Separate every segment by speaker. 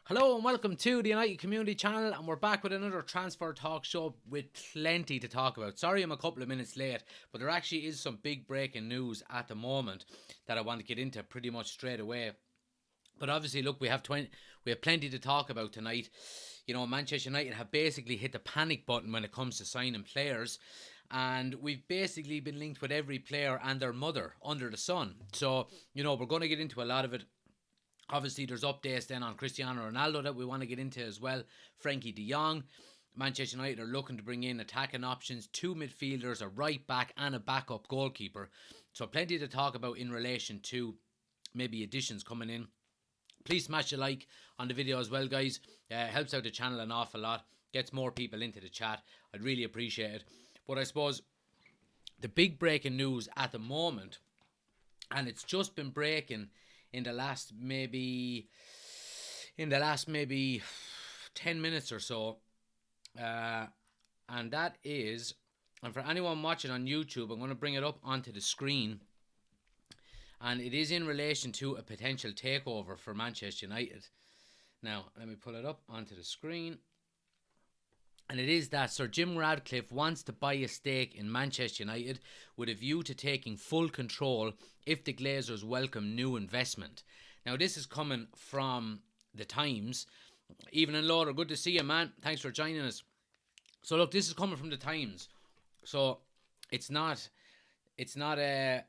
Speaker 1: Hello and welcome to the United Community Channel, and we're back with another transfer talk show with plenty to talk about. Sorry I'm a couple of minutes late, but there actually is some big breaking news at the moment that I want to get into pretty much straight away. But obviously, look, we have plenty to talk about tonight. You know, Manchester United have basically hit the panic button when it comes to signing players, and we've basically been linked with every player and their mother under the sun. So, you know, we're going to get into a lot of it. Obviously, there's updates then on Cristiano Ronaldo that we want to get into as well. Frankie de Jong. Manchester United are looking to bring in attacking options, two midfielders, a right back and a backup goalkeeper. So plenty to talk about in relation to maybe additions coming in. Please smash a like on the video as well, guys. Helps out the channel an awful lot. Gets more people into the chat. I'd really appreciate it. But I suppose the big breaking news at the moment, and it's just been breaking in the last maybe 10 minutes or so, and that is, and for anyone watching on YouTube, I'm going to bring it up onto the screen, and it is in relation to a potential takeover for Manchester United. Now let me pull it up onto the screen, and it is that Sir Jim Ratcliffe wants to buy a stake in Manchester United with a view to taking full control if the Glazers welcome new investment. Now, this is coming from the Times. Evening, Laura. Good to see you, man. Thanks for joining us. So, look, this is coming from the Times. So, it's not I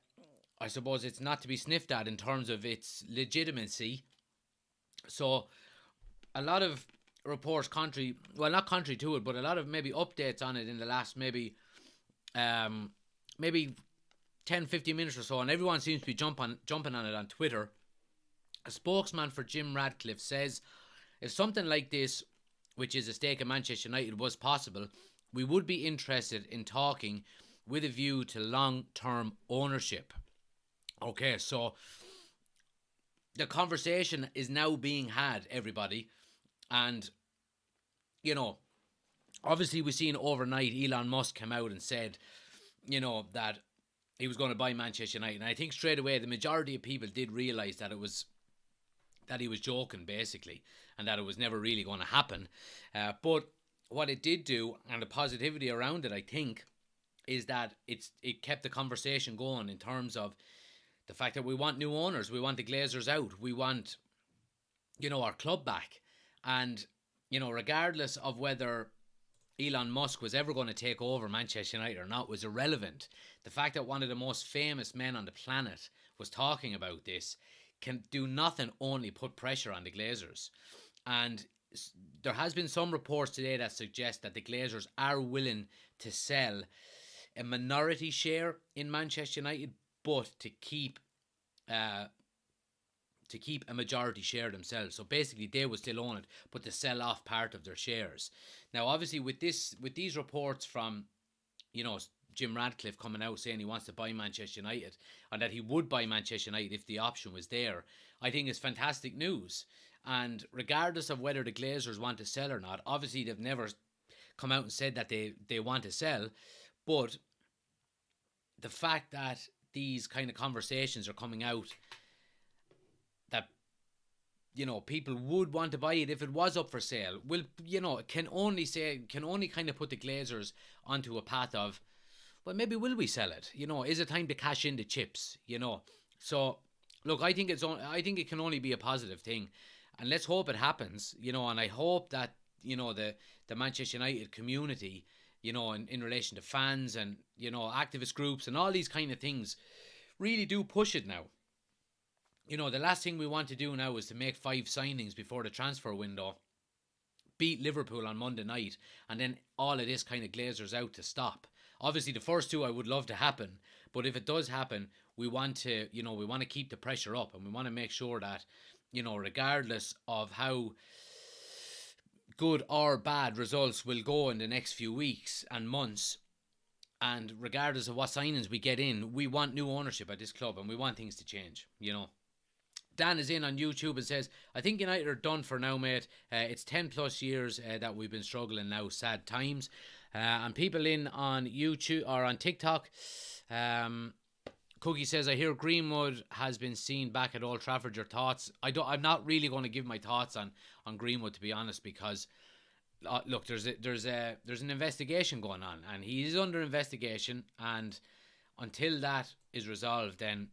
Speaker 1: suppose it's not to be sniffed at in terms of its legitimacy. So, a lot of reports not contrary to it, but a lot of maybe updates on it in the last maybe 10, 15 minutes or so, and everyone seems to be jumping on it on Twitter. A spokesman for Jim Ratcliffe says, if something like this, which is a stake in Manchester United, was possible, we would be interested in talking with a view to long-term ownership. Okay, so the conversation is now being had, everybody. And, you know, obviously we've seen overnight Elon Musk come out and said, you know, that he was going to buy Manchester United. And I think straight away the majority of people did realise that he was joking, basically, and that it was never really going to happen. But what it did do, and the positivity around it, I think, is that it kept the conversation going in terms of the fact that we want new owners, we want the Glazers out, we want, you know, our club back. And, you know, regardless of whether Elon Musk was ever going to take over Manchester United or not was irrelevant. The fact that one of the most famous men on the planet was talking about this can do nothing, only put pressure on the Glazers. And there has been some reports today that suggest that the Glazers are willing to sell a minority share in Manchester United, but to keep a majority share themselves. So basically they will still own it, but to sell off part of their shares. Now obviously with these reports from, you know, Jim Ratcliffe coming out saying he wants to buy Manchester United and that he would buy Manchester United if the option was there, I think is fantastic news. And regardless of whether the Glazers want to sell or not, obviously they've never come out and said that they want to sell, but the fact that these kind of conversations are coming out, that, you know, people would want to buy it if it was up for sale, will, you know, can only kind of put the Glazers onto a path of, well, maybe will we sell it? You know, is it time to cash in the chips? You know, so look, I think it can only be a positive thing, and let's hope it happens. You know, and I hope that, you know, the Manchester United community, you know, in relation to fans and, you know, activist groups and all these kind of things, really do push it now. You know, the last thing we want to do now is to make 5 signings before the transfer window, beat Liverpool on Monday night, and then all of this kind of Glazers out to stop. Obviously, the first 2 I would love to happen, but if it does happen, we want to keep the pressure up, and we want to make sure that, you know, regardless of how good or bad results will go in the next few weeks and months, and regardless of what signings we get in, we want new ownership at this club, and we want things to change, you know. Dan is in on YouTube and says, I think United are done for now, mate. It's 10 plus years that we've been struggling now. Sad times. And people in on YouTube or on TikTok, Cookie says, I hear Greenwood has been seen back at Old Trafford. Your thoughts? I'm not really going to give my thoughts on Greenwood, to be honest, because look, there's an investigation going on, and he is under investigation, and until that is resolved, then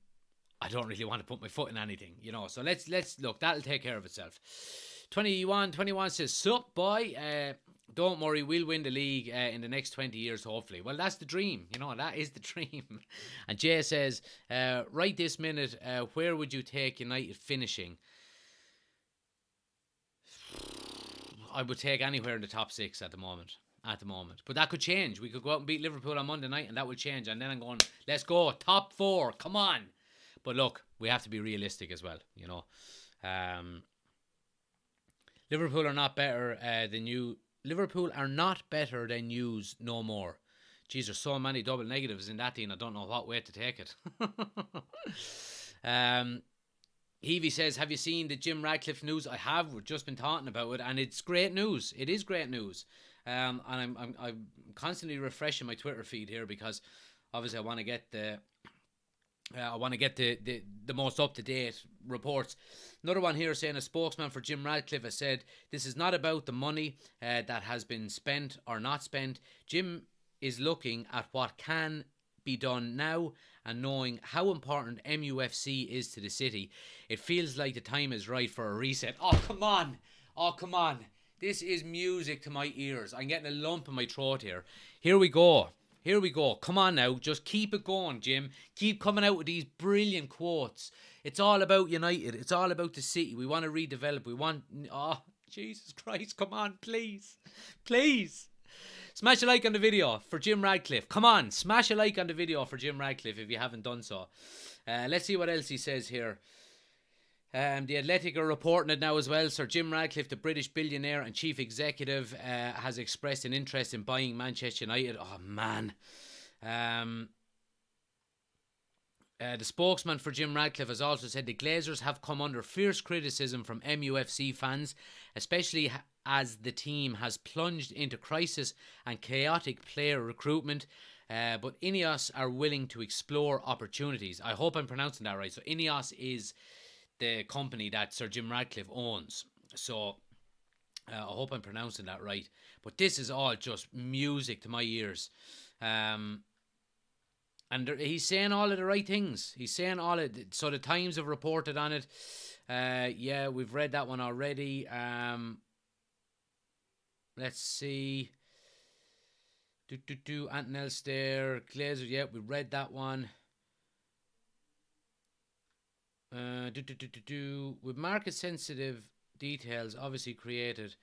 Speaker 1: I don't really want to put my foot in anything, you know. So let's look, that'll take care of itself. 21 says, sup boy, don't worry, we'll win the league in the next 20 years, hopefully. Well, that's the dream, you know, that is the dream. And Jay says, right this minute, where would you take United finishing? I would take anywhere in the top 6 at the moment. But that could change. We could go out and beat Liverpool on Monday night, and that would change. And then I'm going, let's go, top 4, come on. But look, we have to be realistic as well, you know. Liverpool are not better than you. Liverpool are not better than yous no more. Jeez, there's so many double negatives in that team. I don't know what way to take it. Heavey says, have you seen the Jim Ratcliffe news? I have. We've just been talking about it, and it's great news. It is great news. And I'm constantly refreshing my Twitter feed here because obviously I want to get the most up-to-date reports. Another one here saying a spokesman for Jim Ratcliffe has said, this is not about the money that has been spent or not spent. Jim is looking at what can be done now and knowing how important MUFC is to the city. It feels like the time is right for a reset. Oh, come on. This is music to my ears. I'm getting a lump in my throat here. Here we go. Come on now. Just keep it going, Jim. Keep coming out with these brilliant quotes. It's all about United. It's all about the city. We want to redevelop. We want... Oh, Jesus Christ. Come on, please. Please. Smash a like on the video for Jim Ratcliffe. Come on. Smash a like on the video for Jim Ratcliffe if you haven't done so. Let's see what else he says here. The Athletic are reporting it now as well. Sir Jim Ratcliffe, the British billionaire and chief executive, has expressed an interest in buying Manchester United. Oh, man. The spokesman for Jim Ratcliffe has also said the Glazers have come under fierce criticism from MUFC fans, especially as the team has plunged into crisis and chaotic player recruitment. But Ineos are willing to explore opportunities. I hope I'm pronouncing that right. So Ineos is the company that Sir Jim Ratcliffe owns. So I hope I'm pronouncing that right. But this is all just music to my ears. And he's saying all of the right things. He's saying all of it. So the Times have reported on it. Yeah, we've read that one already. Let's see. Anything else there? Glazers, yeah, we read that one. With market sensitive details obviously created,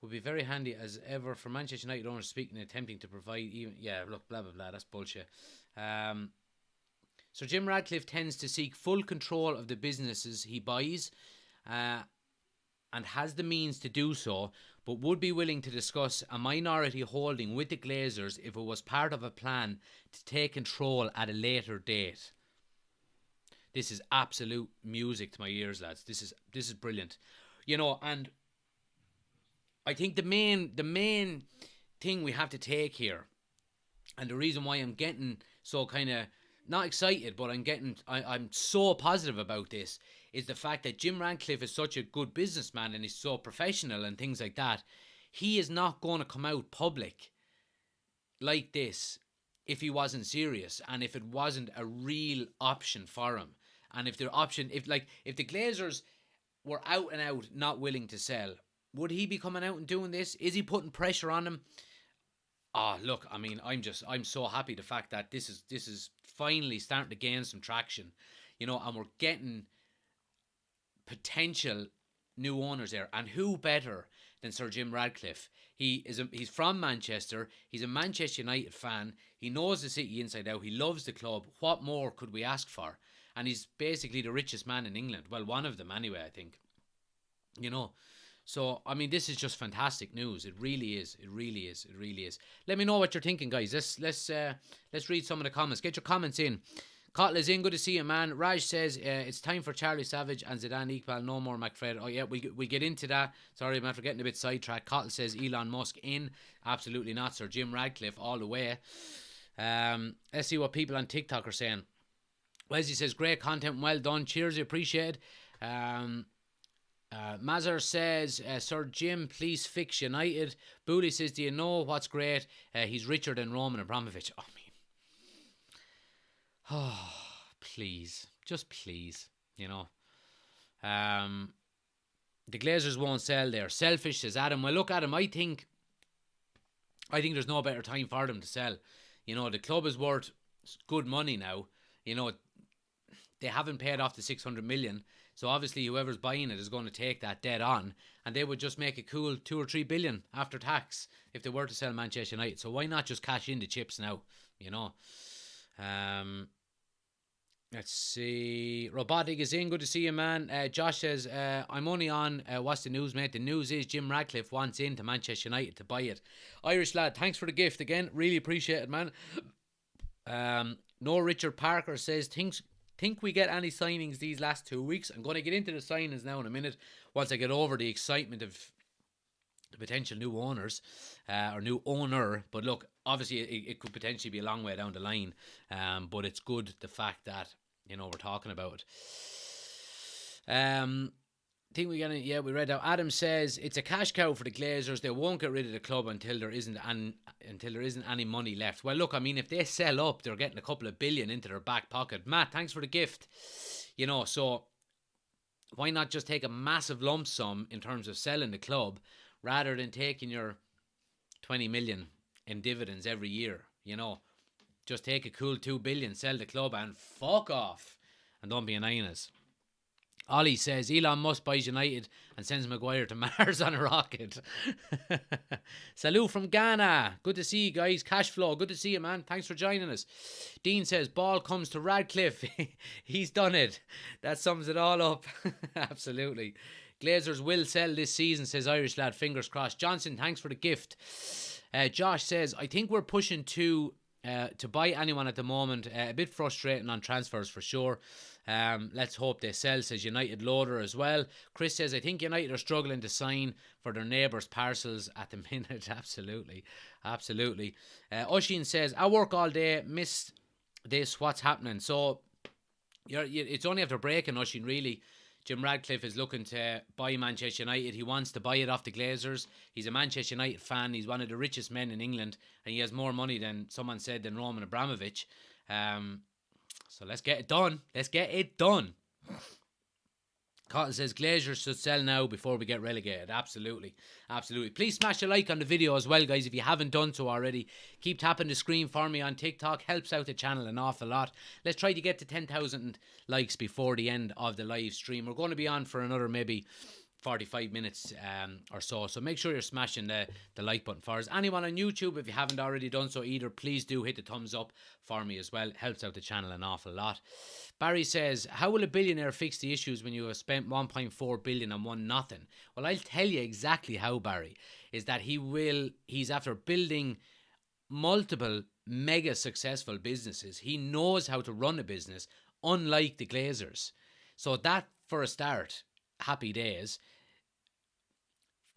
Speaker 1: would be very handy as ever for Manchester United owners speaking and attempting to provide even... Yeah, look, blah, blah, blah, that's bullshit. So Jim Ratcliffe tends to seek full control of the businesses he buys and has the means to do so, but would be willing to discuss a minority holding with the Glazers if it was part of a plan to take control at a later date. This is absolute music to my ears, lads. This is brilliant. You know, and I think the main thing we have to take here, and the reason why I'm getting so kind of not excited, but I'm so positive about this, is the fact that Jim Ratcliffe is such a good businessman and he's so professional and things like that. He is not going to come out public like this if he wasn't serious and if it wasn't a real option for him. And if the Glazers were out and out not willing to sell, would he be coming out and doing this? Is he putting pressure on them? Look, I mean, I'm so happy the fact that this is finally starting to gain some traction, you know, and we're getting potential new owners there. And who better than Sir Jim Ratcliffe? He's from Manchester. He's a Manchester United fan. He knows the city inside out. He loves the club. What more could we ask for? And he's basically the richest man in England. Well, one of them anyway, I think. You know. So, I mean, this is just fantastic news. It really is. It really is. It really is. Let me know what you're thinking, guys. Let's read some of the comments. Get your comments in. Cottle is in. Good to see you, man. Raj says it's time for Charlie Savage and Zidane Iqbal. No more McFred. Oh yeah, we'll get into that. Sorry, man, for getting a bit sidetracked. Cottle says Elon Musk in. Absolutely not, Sir Jim Ratcliffe all the way. Let's see what people on TikTok are saying. Wesley says, great content, well done. Cheers, I appreciate it. Mazar says, Sir Jim, please fix United. Booley says, do you know what's great? He's richer than Roman Abramovich. Oh, please. Just please, you know. The Glazers won't sell. They're selfish, says Adam. Well, look, Adam, I think there's no better time for them to sell. You know, the club is worth good money now. You know, they haven't paid off the 600 million. So obviously whoever's buying it is going to take that debt on, and they would just make a cool 2 or 3 billion after tax if they were to sell Manchester United. So why not just cash in the chips now, you know? Let's see. Robotic is in. Good to see you, man. Josh says, I'm only on, what's the news, mate? The news is Jim Ratcliffe wants into Manchester United to buy it. Irish lad, thanks for the gift again. Really appreciate it, man. No Richard Parker says, think we get any signings these last 2 weeks? I'm going to get into the signings now in a minute once I get over the excitement of the potential new owners or new owner. But look, obviously it could potentially be a long way down the line, but it's good the fact that, you know, we're talking about it. Think we get it? Yeah, we read out. Adam says it's a cash cow for the Glazers. They won't get rid of the club until there isn't any money left. Well, look, I mean, if they sell up, they're getting a couple of billion into their back pocket. Matt, thanks for the gift. You know, so why not just take a massive lump sum in terms of selling the club rather than taking your 20 million in dividends every year? You know, just take a cool 2 billion, sell the club, and fuck off, and don't be an hyenas. Ollie says Elon Musk buys United and sends Maguire to Mars on a rocket. Salute from Ghana. Good to see you guys. Cash flow. Good to see you, man. Thanks for joining us. Dean says ball comes to Radcliffe. He's done it. That sums it all up. Absolutely. Glazers will sell this season, says Irish lad. Fingers crossed. Johnson, thanks for the gift. Josh says, I think we're pushing to buy anyone at the moment. A bit frustrating on transfers for sure. Let's hope they sell, says United Loader as well. Chris says, I think United are struggling to sign for their neighbours' parcels at the minute. Absolutely. Oshin says, I work all day, miss this, what's happening? So it's only after breaking, Oshin, really. Jim Ratcliffe is looking to buy Manchester United. He wants to buy it off the Glazers. He's a Manchester United fan. He's one of the richest men in England, and he has more money than someone said than Roman Abramovich. So let's get it done. Cotton says Glazers should sell now before we get relegated. Absolutely. Please smash a like on the video as well, guys, if you haven't done so already. Keep tapping the screen for me on TikTok. Helps out the channel an awful lot. Let's try to get to 10,000 likes before the end of the live stream. We're going to be on for another maybe 45 minutes or so. So make sure you're smashing the like button for us. Anyone on YouTube, if you haven't already done so either, please do hit the thumbs up for me as well. It helps out the channel an awful lot. Barry says, how will a billionaire fix the issues when you have spent 1.4 billion and won nothing? Well, I'll tell you exactly how, Barry. Is that he's after building multiple mega successful businesses. He knows how to run a business, unlike the Glazers. So that, for a start, happy days.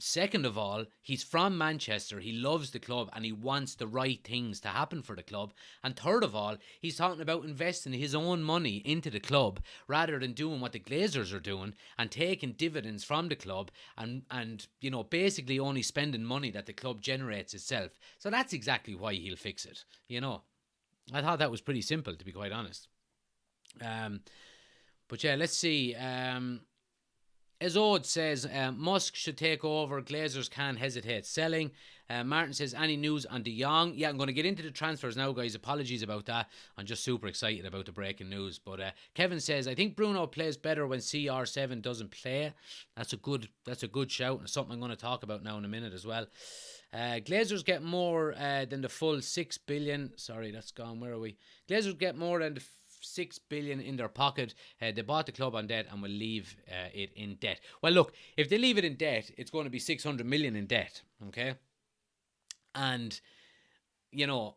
Speaker 1: Second of all, he's from Manchester. He loves the club and he wants the right things to happen for the club. And third of all, he's talking about investing his own money into the club rather than doing what the Glazers are doing and taking dividends from the club and you know, basically only spending money that the club generates itself. So that's exactly why he'll fix it. You know, I thought that was pretty simple, to be quite honest. But yeah, let's see. Ezod says Musk should take over. Glazers can't hesitate selling. Martin says, any news on De Jong? Yeah, I'm going to get into the transfers now, guys. Apologies about that. I'm just super excited about the breaking news. But Kevin says, I think Bruno plays better when CR7 doesn't play. That's a good shout, and something I'm going to talk about now in a minute as well. Glazers get more than the full 6 billion. Sorry, that's gone. Where are we? Glazers get more than the 6 billion in their pocket. They bought the club on debt and will leave it in debt. Well, look, if they leave it in debt, it's going to be 600 million in debt. Okay, and you know,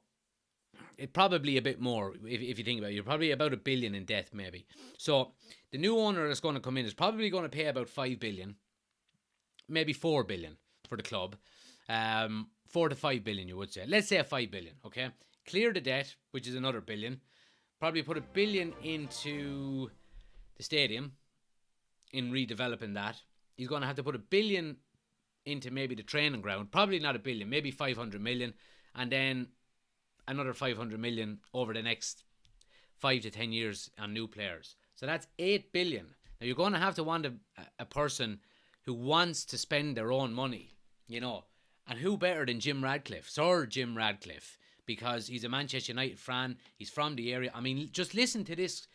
Speaker 1: it probably a bit more if you think about it. You're probably about 1 billion in debt, maybe. So the new owner that's going to come in is probably going to pay about 5 billion, maybe 4 billion for the club. 4 to 5 billion, you would say. Let's say 5 billion. Okay, clear the debt, which is another billion. Probably put $1 billion into the stadium, in redeveloping that. He's going to have to put $1 billion into maybe the training ground. Probably not $1 billion, maybe 500 million, and then another 500 million over the next 5 to 10 years on new players. So that's $8 billion. Now you're going to have to want a person who wants to spend their own money, you know. And who better than Jim Ratcliffe, Sir Jim Ratcliffe, because he's a Manchester United fan. He's from the area. I mean, just listen to this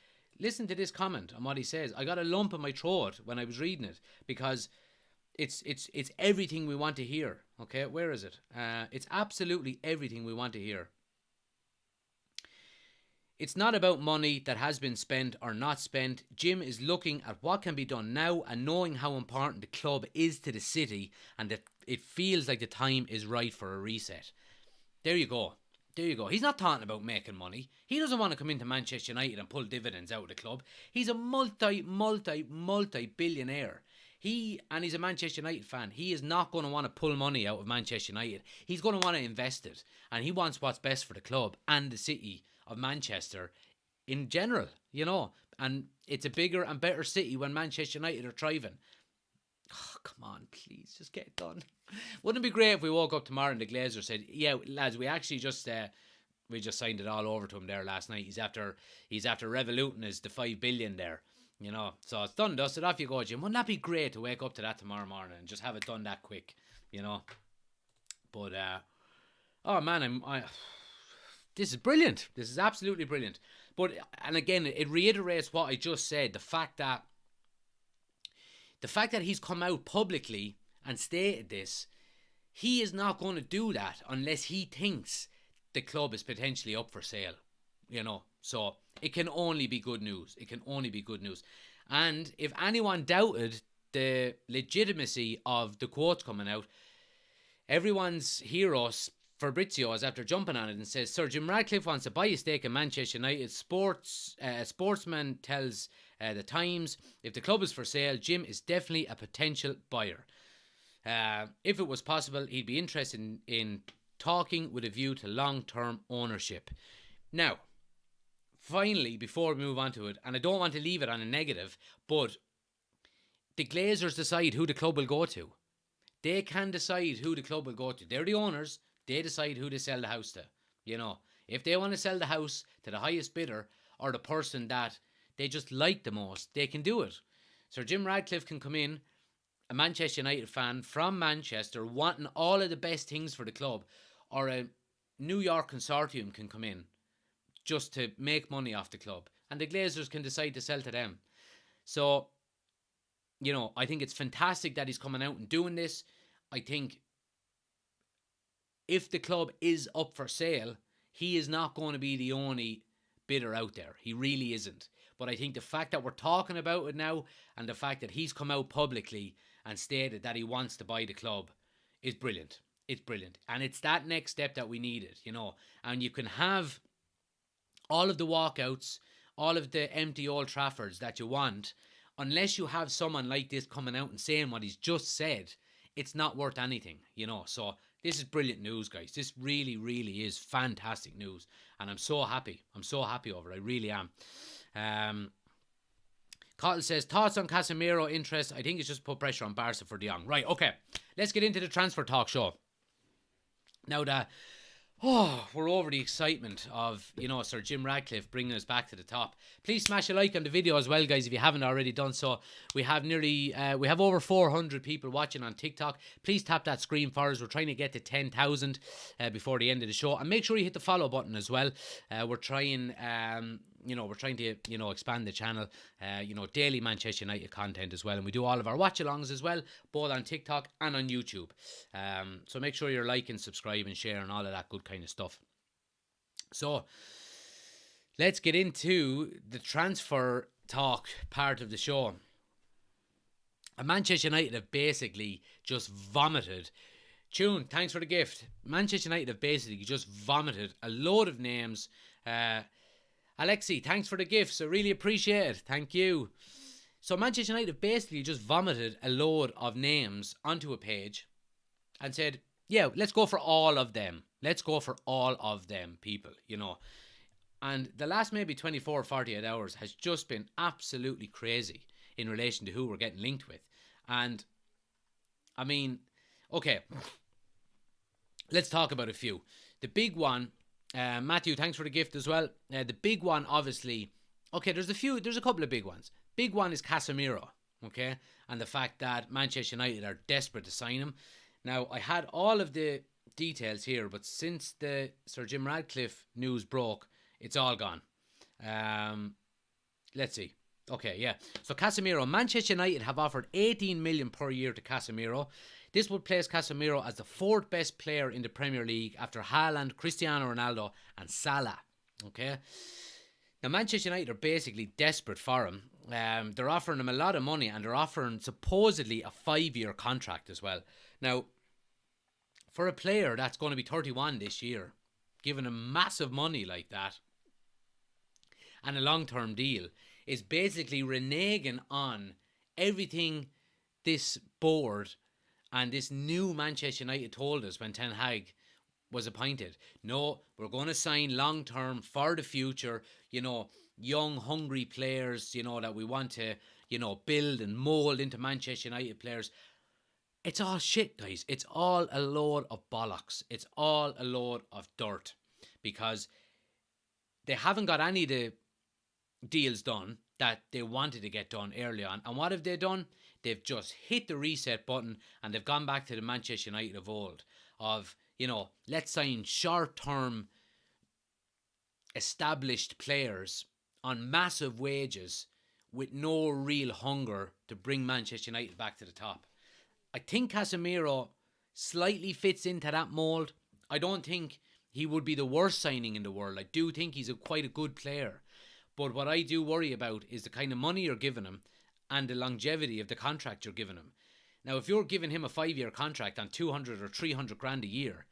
Speaker 1: comment on what he says. I got a lump in my throat when I was reading it, because it's everything we want to hear. Okay, where is it? It's absolutely everything we want to hear. It's not about money that has been spent or not spent. Jim is looking at what can be done now and knowing how important the club is to the city, and that it feels like the time is right for a reset. There you go. There you go. He's not talking about making money. He doesn't want to come into Manchester United and pull dividends out of the club. He's a multi-billionaire. He's a Manchester United fan. He is not going to want to pull money out of Manchester United. He's going to want to invest it. And he wants what's best for the club and the city of Manchester in general, you know. And it's a bigger and better city when Manchester United are thriving. Oh, come on, please, just get it done. Wouldn't it be great if we woke up tomorrow and the Glazers said, yeah, lads, we actually just signed it all over to him there last night. He's after revoluting us the 5 billion there, you know. So it's done, dusted. Off you go, Jim. Wouldn't that be great to wake up to that tomorrow morning and just have it done that quick, you know? But oh man, this is brilliant. This is absolutely brilliant. But, and again, it reiterates what I just said. The fact that he's come out publicly and stated this, he is not going to do that unless he thinks the club is potentially up for sale, you know. So it can only be good news. It can only be good news. And if anyone doubted the legitimacy of the quotes coming out, everyone's hero Fabrizio is after jumping on it and says, Sir Jim Ratcliffe wants to buy a stake in Manchester United. Sportsman tells the Times, if the club is for sale, Jim is definitely a potential buyer. If it was possible, he'd be interested in talking with a view to long-term ownership. Now, finally, before we move on to it, and I don't want to leave it on a negative, but the Glazers decide who the club will go to. They can decide who the club will go to. They're the owners. They decide who to sell the house to. You know, if they want to sell the house to the highest bidder or the person that they just like the most, they can do it. Sir Jim Ratcliffe can come in, a Manchester United fan from Manchester, wanting all of the best things for the club, or a New York consortium can come in just to make money off the club, and the Glazers can decide to sell to them. So, you know, I think it's fantastic that he's coming out and doing this. I think if the club is up for sale, he is not going to be the only bidder out there. He really isn't. But I think the fact that we're talking about it now, and the fact that he's come out publicly and stated that he wants to buy the club, is brilliant. It's brilliant. And it's that next step that we needed, you know. And you can have all of the walkouts, all of the empty Old Traffords that you want, unless you have someone like this coming out and saying what he's just said, it's not worth anything, you know. So this is brilliant news, guys. This really, really is fantastic news. And I'm so happy. I'm so happy over it. I really am. Cottle says, thoughts on Casemiro interest? I think it's just put pressure on Barca for De Jong. Right, okay. Let's get into the transfer talk show. Now that we're over the excitement of, you know, Sir Jim Ratcliffe bringing us back to the top. Please smash a like on the video as well, guys, if you haven't already done so. We have over 400 people watching on TikTok. Please tap that screen for us. We're trying to get to 10,000 before the end of the show. And make sure you hit the follow button as well. We're trying to, you know, expand the channel, daily Manchester United content as well. And we do all of our watch-alongs as well, both on TikTok and on YouTube. So make sure you're liking, subscribing, sharing, all of that good kind of stuff. So let's get into the transfer talk part of the show. And Manchester United have basically just vomited. Tune, thanks for the gift. Manchester United have basically just vomited a load of names. Alexi, thanks for the gifts. I really appreciate it. Thank you. So Manchester United basically just vomited a load of names onto a page and said, yeah, let's go for all of them. Let's go for all of them, people, you know. And the last maybe 24 or 48 hours has just been absolutely crazy in relation to who we're getting linked with. And, I mean, okay, let's talk about a few. The big one, Matthew, thanks for the gift as well. The big one, obviously, okay, there's a couple of big ones. Big one is Casemiro, okay, and the fact that Manchester United are desperate to sign him. Now, I had all of the details here, but since the Sir Jim Ratcliffe news broke, it's all gone. Let's see. Okay, yeah. So Casemiro, Manchester United have offered 18 million per year to Casemiro. This would place Casemiro as the fourth best player in the Premier League after Haaland, Cristiano Ronaldo and Salah. Okay. Now Manchester United are basically desperate for him. They're offering him a lot of money, and they're offering supposedly a 5-year contract as well. Now, for a player that's going to be 31 this year, giving him massive money like that and a long-term deal, is basically reneging on everything this board and this new Manchester United told us when Ten Hag was appointed. No, we're going to sign long-term for the future, young, hungry players, that we want to, build and mould into Manchester United players. It's all shit, guys. It's all a load of bollocks. It's all a load of dirt, because they haven't got any of the deals done that they wanted to get done early on. And what have they done? They've just hit the reset button, and they've gone back to the Manchester United of old of, let's sign short-term established players on massive wages with no real hunger to bring Manchester United back to the top. I think Casemiro slightly fits into that mould. I don't think he would be the worst signing in the world. I do think he's quite a good player. But what I do worry about is the kind of money you're giving him and the longevity of the contract you're giving him. Now, if you're giving him a 5-year contract on 200 or 300 grand a year,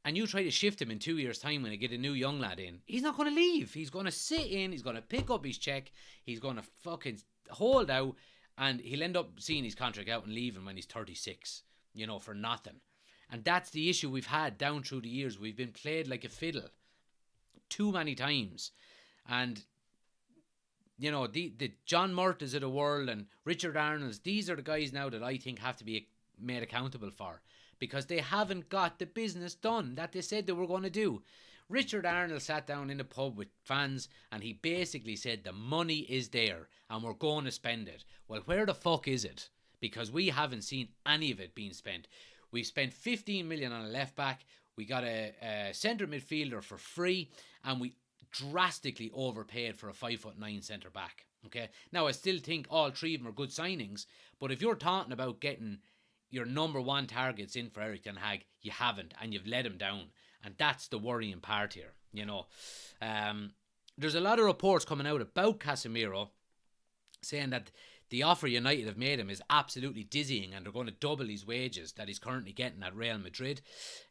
Speaker 1: and you try to shift him in 2 years' time when you get a new young lad in, he's not going to leave. He's going to sit in, he's going to pick up his check, he's going to fucking hold out, and he'll end up seeing his contract out and leaving when he's 36, for nothing. And that's the issue we've had down through the years. We've been played like a fiddle too many times. And, the John Murtas of the world and Richard Arnolds, these are the guys now that I think have to be made accountable for, because they haven't got the business done that they said they were going to do. Richard Arnold sat down in a pub with fans and he basically said the money is there and we're going to spend it. Well, where the fuck is it? Because we haven't seen any of it being spent. We spent 15 million on a left back. We got a centre midfielder for free, and we drastically overpaid for a 5'9" centre back. Okay. Now I still think all three of them are good signings, but if you're talking about getting your number one targets in for Erik ten Hag, you haven't, and you've let him down, and that's the worrying part here. There's a lot of reports coming out about Casemiro saying that the offer United have made him is absolutely dizzying, and they're going to double his wages that he's currently getting at Real Madrid.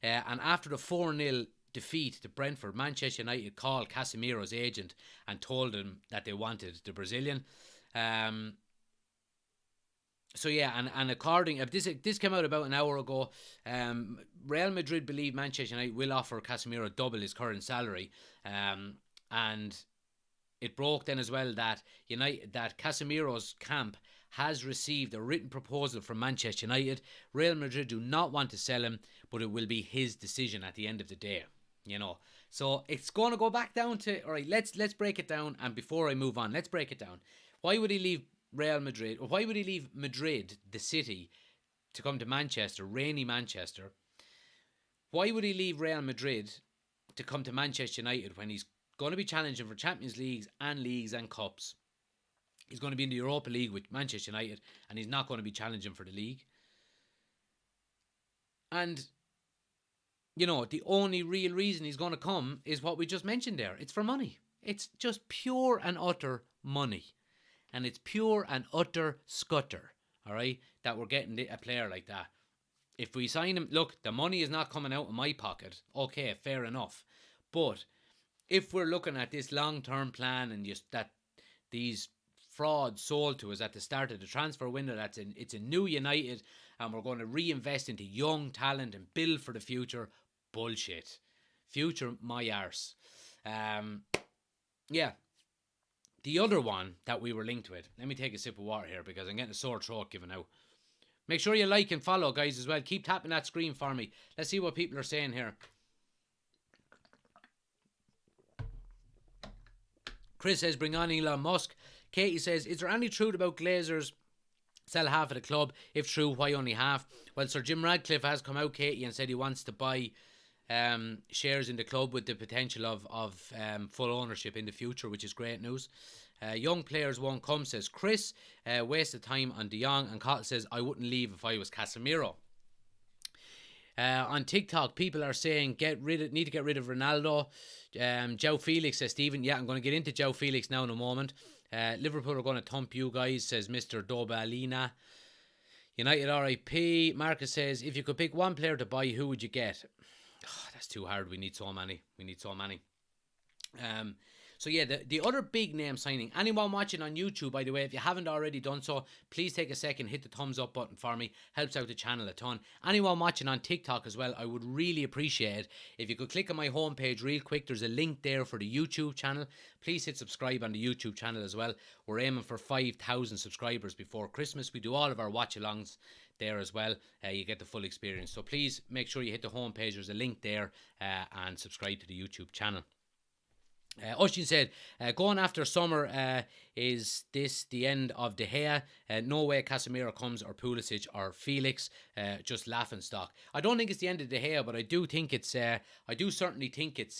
Speaker 1: And after the 4-0 defeat to Brentford, Manchester United called Casemiro's agent and told him that they wanted the Brazilian. So yeah, and according, if this came out about an hour ago, Real Madrid believe Manchester United will offer Casemiro double his current salary, and it broke then as well that Casemiro's camp has received a written proposal from Manchester United. Real Madrid do not want to sell him, but it will be his decision at the end of the day. So it's going to go back down to, all right, let's break it down. And before I move on, let's break it down. Why would he leave Real Madrid, or why would he leave Madrid, the city, to come to Manchester, rainy Manchester? Why would he leave Real Madrid to come to Manchester United when he's going to be challenging for Champions Leagues and Cups? He's going to be in the Europa League with Manchester United, and he's not going to be challenging for the league. And, the only real reason he's going to come is what we just mentioned there. It's for money. It's just pure and utter money. And it's pure and utter scutter, all right, that we're getting a player like that. If we sign him, look, the money is not coming out of my pocket. Okay, fair enough. But if we're looking at this long-term plan and just that these frauds sold to us at the start of the transfer window, it's a new United and we're going to reinvest into young talent and build for the future, bullshit. Future, my arse. Yeah. The other one that we were linked with. Let me take a sip of water here because I'm getting a sore throat giving out. Make sure you like and follow, guys, as well. Keep tapping that screen for me. Let's see what people are saying here. Chris says, bring on Elon Musk. Katie says, is there any truth about Glazers sell half of the club? If true, why only half? Well, Sir Jim Ratcliffe has come out, Katie, and said he wants to buy shares in the club with the potential of full ownership in the future, which is great news. Young players won't come, says Chris. Waste of time on De Jong. And Cottle says, I wouldn't leave if I was Casemiro. On TikTok, people are saying need to get rid of Ronaldo. Joe Felix says, Stephen, yeah, I'm going to get into Joe Felix now in a moment. Liverpool are going to thump you guys, says Mr. Dobalina. United RIP. Marcus says, if you could pick one player to buy, who would you get? Oh, that's too hard. We need so many. So yeah, the other big name signing, anyone watching on YouTube, by the way, if you haven't already done so, please take a second, hit the thumbs up button for me. Helps out the channel a ton. Anyone watching on TikTok as well, I would really appreciate it if you could click on my homepage real quick. There's a link there for the YouTube channel. Please hit subscribe on the YouTube channel as well. We're aiming for 5,000 subscribers before Christmas. We do all of our watch-alongs there as well. You get the full experience. So please make sure you hit the homepage. There's a link there and subscribe to the YouTube channel. Oshin said, going after summer, is this the end of De Gea? No way Casemiro comes, or Pulisic or Felix, just laughing stock. I don't think it's the end of De Gea, but I do think it's certainly think it's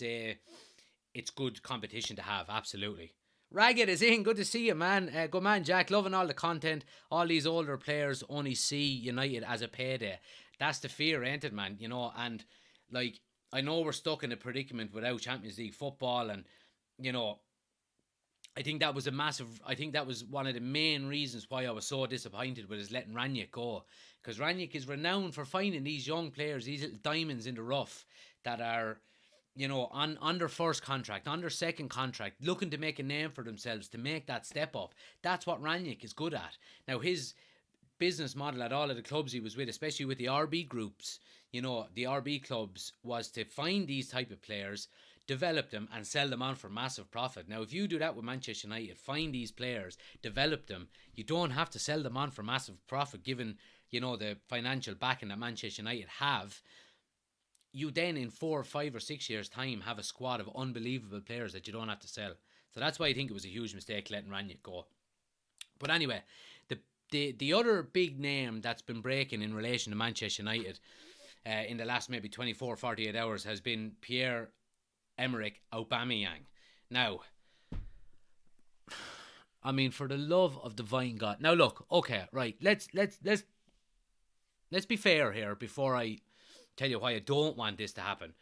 Speaker 1: good competition to have, absolutely. Ragged is in, good to see you, man. Good man, Jack, loving all the content. All these older players only see United as a payday. That's the fear, ain't it, man? You know, and like, I know we're stuck in a predicament without Champions League football, and you know, I think that was one of the main reasons why I was so disappointed with his letting Ranić go. Because Ranić is renowned for finding these young players, these little diamonds in the rough that are, you know, on their first contract, on their second contract, looking to make a name for themselves, to make that step up. That's what Ranić is good at. Now, his business model at all of the clubs he was with, especially with the RB groups, you know, the RB clubs, was to find these type of players, develop them and sell them on for massive profit. Now, if you do that with Manchester United, find these players, develop them, you don't have to sell them on for massive profit, given, you know, the financial backing that Manchester United have. You then, in 4, 5 or 6 years time, have a squad of unbelievable players that you don't have to sell. So that's why I think it was a huge mistake letting Ranić go. But anyway, the other big name that's been breaking in relation to Manchester United in the last maybe 24, 48 hours has been Pierre-Emerick Aubameyang. Now, I mean, for the love of divine God. Now, look, okay, right. Let's be fair here before I tell you why I don't want this to happen.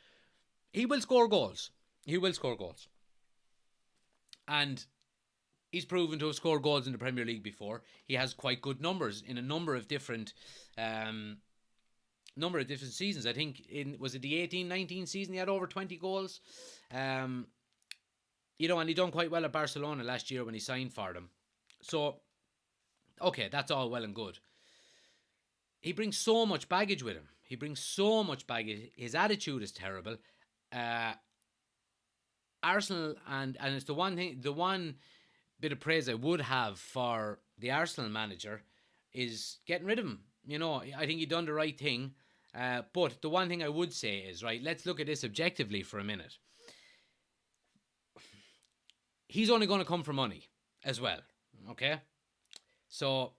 Speaker 1: He will score goals. And he's proven to have scored goals in the Premier League before. He has quite good numbers in a number of different seasons. I think was it the 18-19 season he had over 20 goals. You know, and he done quite well at Barcelona last year when he signed for them. So, okay, that's all well and good. He brings so much baggage with him. His attitude is terrible. Arsenal, and it's the one bit of praise I would have for the Arsenal manager is getting rid of him. You know, I think he done the right thing. But the one thing I would say is, right, let's look at this objectively for a minute. He's only going to come for money as well, okay? So,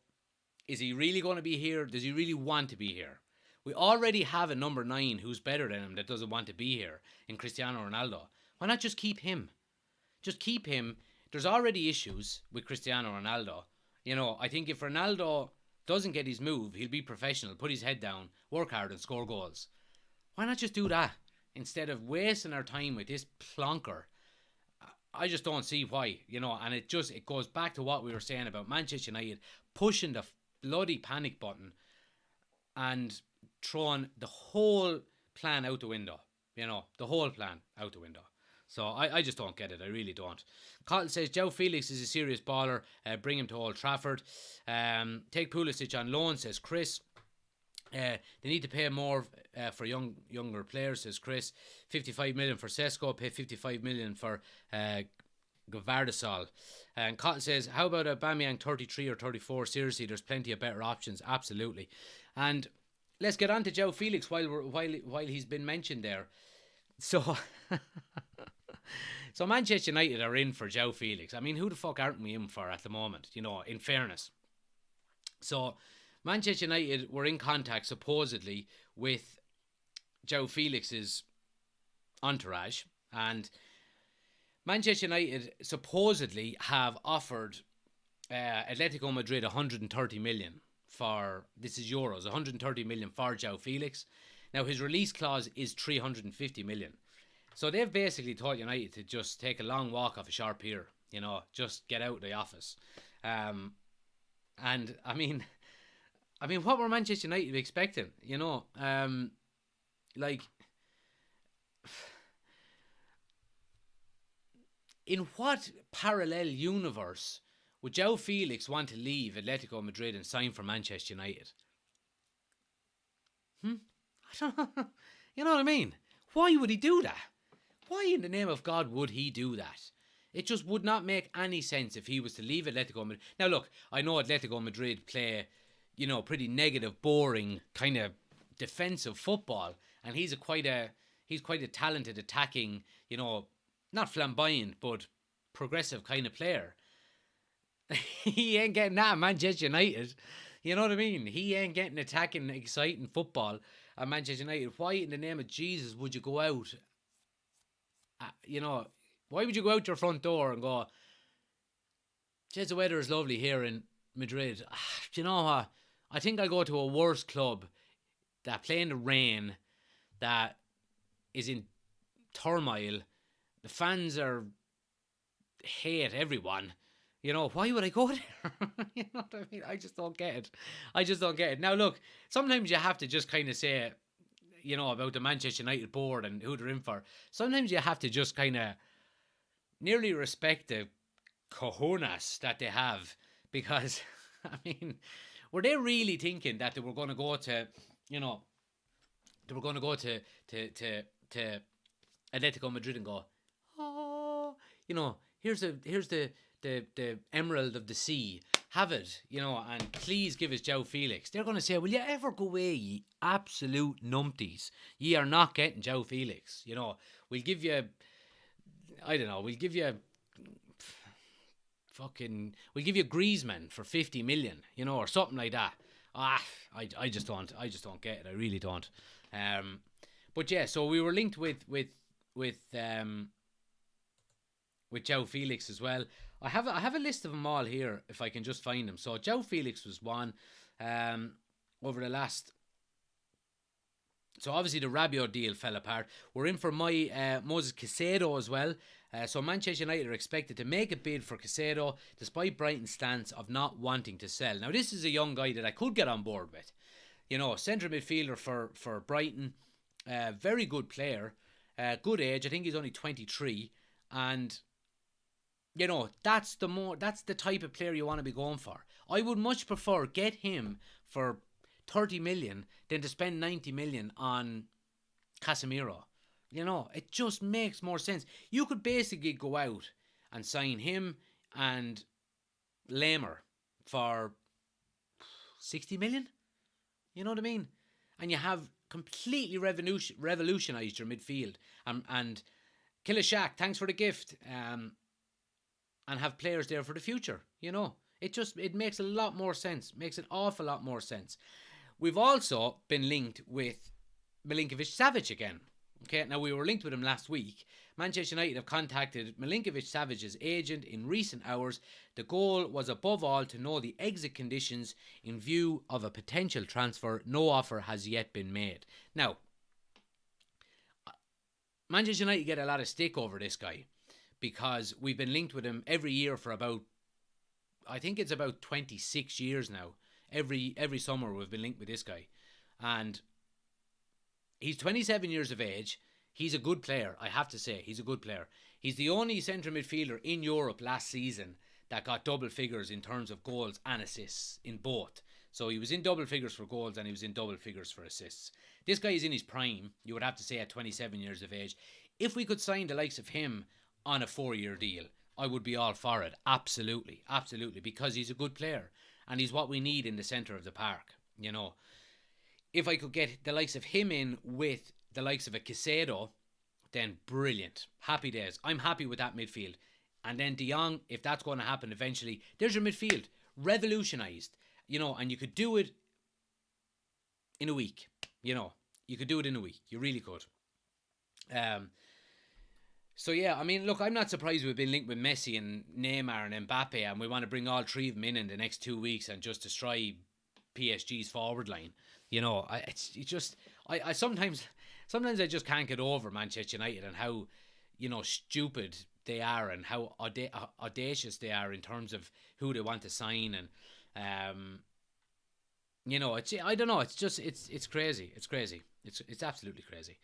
Speaker 1: is he really going to be here? Does he really want to be here? We already have a number 9 who's better than him that doesn't want to be here in Cristiano Ronaldo. Why not just keep him? Just keep him. There's already issues with Cristiano Ronaldo. You know, I think if Ronaldo doesn't get his move, he'll be professional, put his head down, work hard and score goals. Why not just do that instead of wasting our time with this plonker? I just don't see why, you know, and it goes back to what we were saying about Manchester United pushing the bloody panic button and throwing the whole plan out the window, you know, the whole plan out the window. So I just don't get it. I really don't. Cottle says, Joe Felix is a serious baller. Bring him to Old Trafford. Take Pulisic on loan, says Chris. They need to pay more for younger players, says Chris. 55 million for Sesko. Pay 55 million for Gvardasol. And Cotton says, how about Aubameyang 33 or 34? Seriously, there's plenty of better options. Absolutely. And let's get on to João Felix while he's been mentioned there. So, so Manchester United are in for João Felix. I mean, who the fuck aren't we in for at the moment, in fairness? So, Manchester United were in contact, supposedly, with João Felix's entourage. And Manchester United supposedly have offered Atletico Madrid 130 million for, this is euros, 130 million for João Felix. Now, his release clause is 350 million. So they've basically taught United to just take a long walk off a sharp pier, just get out of the office. And I mean, what were Manchester United expecting? Like, in what parallel universe would João Felix want to leave Atletico Madrid and sign for Manchester United? I don't know. You know what I mean? Why would he do that? Why in the name of God would he do that? It just would not make any sense if he was to leave Atletico Madrid. Now look, I know Atletico Madrid play, pretty negative, boring, kind of defensive football, and he's quite a talented, attacking, not flamboyant, but progressive kind of player. He ain't getting that at Manchester United. You know what I mean? He ain't getting attacking, exciting football at Manchester United. Why in the name of Jesus would you go out? Why would you go out your front door and go, "Jeez, the weather is lovely here in Madrid. Do you know what? I think I'll go to a worse club that play in the rain, that is in turmoil. The fans hate everyone. Why would I go there?" You know what I mean? I just don't get it. Now, look, sometimes you have to just kind of say, about the Manchester United board and who they're in for. Sometimes you have to just kind of nearly respect the cojones that they have, because, I mean, were they really thinking that they were going to go to, Atletico Madrid and go, "Oh, here's the emerald of the sea. Have it, and please give us João Felix." They're going to say, "Will you ever go away, ye absolute numpties? Ye are not getting João Felix. We'll give you, I don't know, we'll give you Griezmann for 50 million, or something like that." I just don't get it. I really don't. But yeah, so we were linked with João Felix as well. I have a list of them all here if I can just find them. So João Felix was one over the last. So obviously the Rabiot deal fell apart. We're in for Moses Caicedo as well. So Manchester United are expected to make a bid for Caicedo despite Brighton's stance of not wanting to sell. Now this is a young guy that I could get on board with. Central midfielder for Brighton. Very good player. Good age. I think he's only 23. And that's the type of player you want to be going for. I would much prefer get him for 30 million than to spend 90 million on Casemiro. It just makes more sense. You could basically go out and sign him and Lamer for 60 million. You know what I mean? And you have completely revolutionised your midfield. And Kilishak, thanks for the gift. And have players there for the future. It makes a lot more sense. Makes an awful lot more sense. We've also been linked with Milinkovic-Savic again. Okay, now we were linked with him last week. Manchester United have contacted Milinkovic-Savic's agent in recent hours. The goal was above all to know the exit conditions in view of a potential transfer. No offer has yet been made. Now, Manchester United get a lot of stick over this guy because we've been linked with him every year for I think it's about 26 years now. Every summer we've been linked with this guy. And he's 27 years of age. He's a good player, I have to say. He's a good player. He's the only centre midfielder in Europe last season that got double figures in terms of goals and assists in both. So he was in double figures for goals and he was in double figures for assists. This guy is in his prime, you would have to say, at 27 years of age. If we could sign the likes of him on a 4-year deal, I would be all for it. Absolutely, absolutely, because he's a good player and he's what we need in the centre of the park. You know, if I could get the likes of him in with the likes of a Caicedo, then brilliant. Happy days. I'm happy with that midfield. And then De Jong, if that's going to happen eventually, there's your midfield. Revolutionised. You know, and you could do it in a week. You know, you could do it in a week. You really could. So yeah, I mean, look, I'm not surprised we've been linked with Messi and Neymar and Mbappe, and we want to bring all three of them in the next 2 weeks and just destroy PSG's forward line. You know, I sometimes I just can't get over Manchester United and how, you know, stupid they are and how audacious they are in terms of who they want to sign, and you know, I don't know, it's crazy, it's absolutely crazy.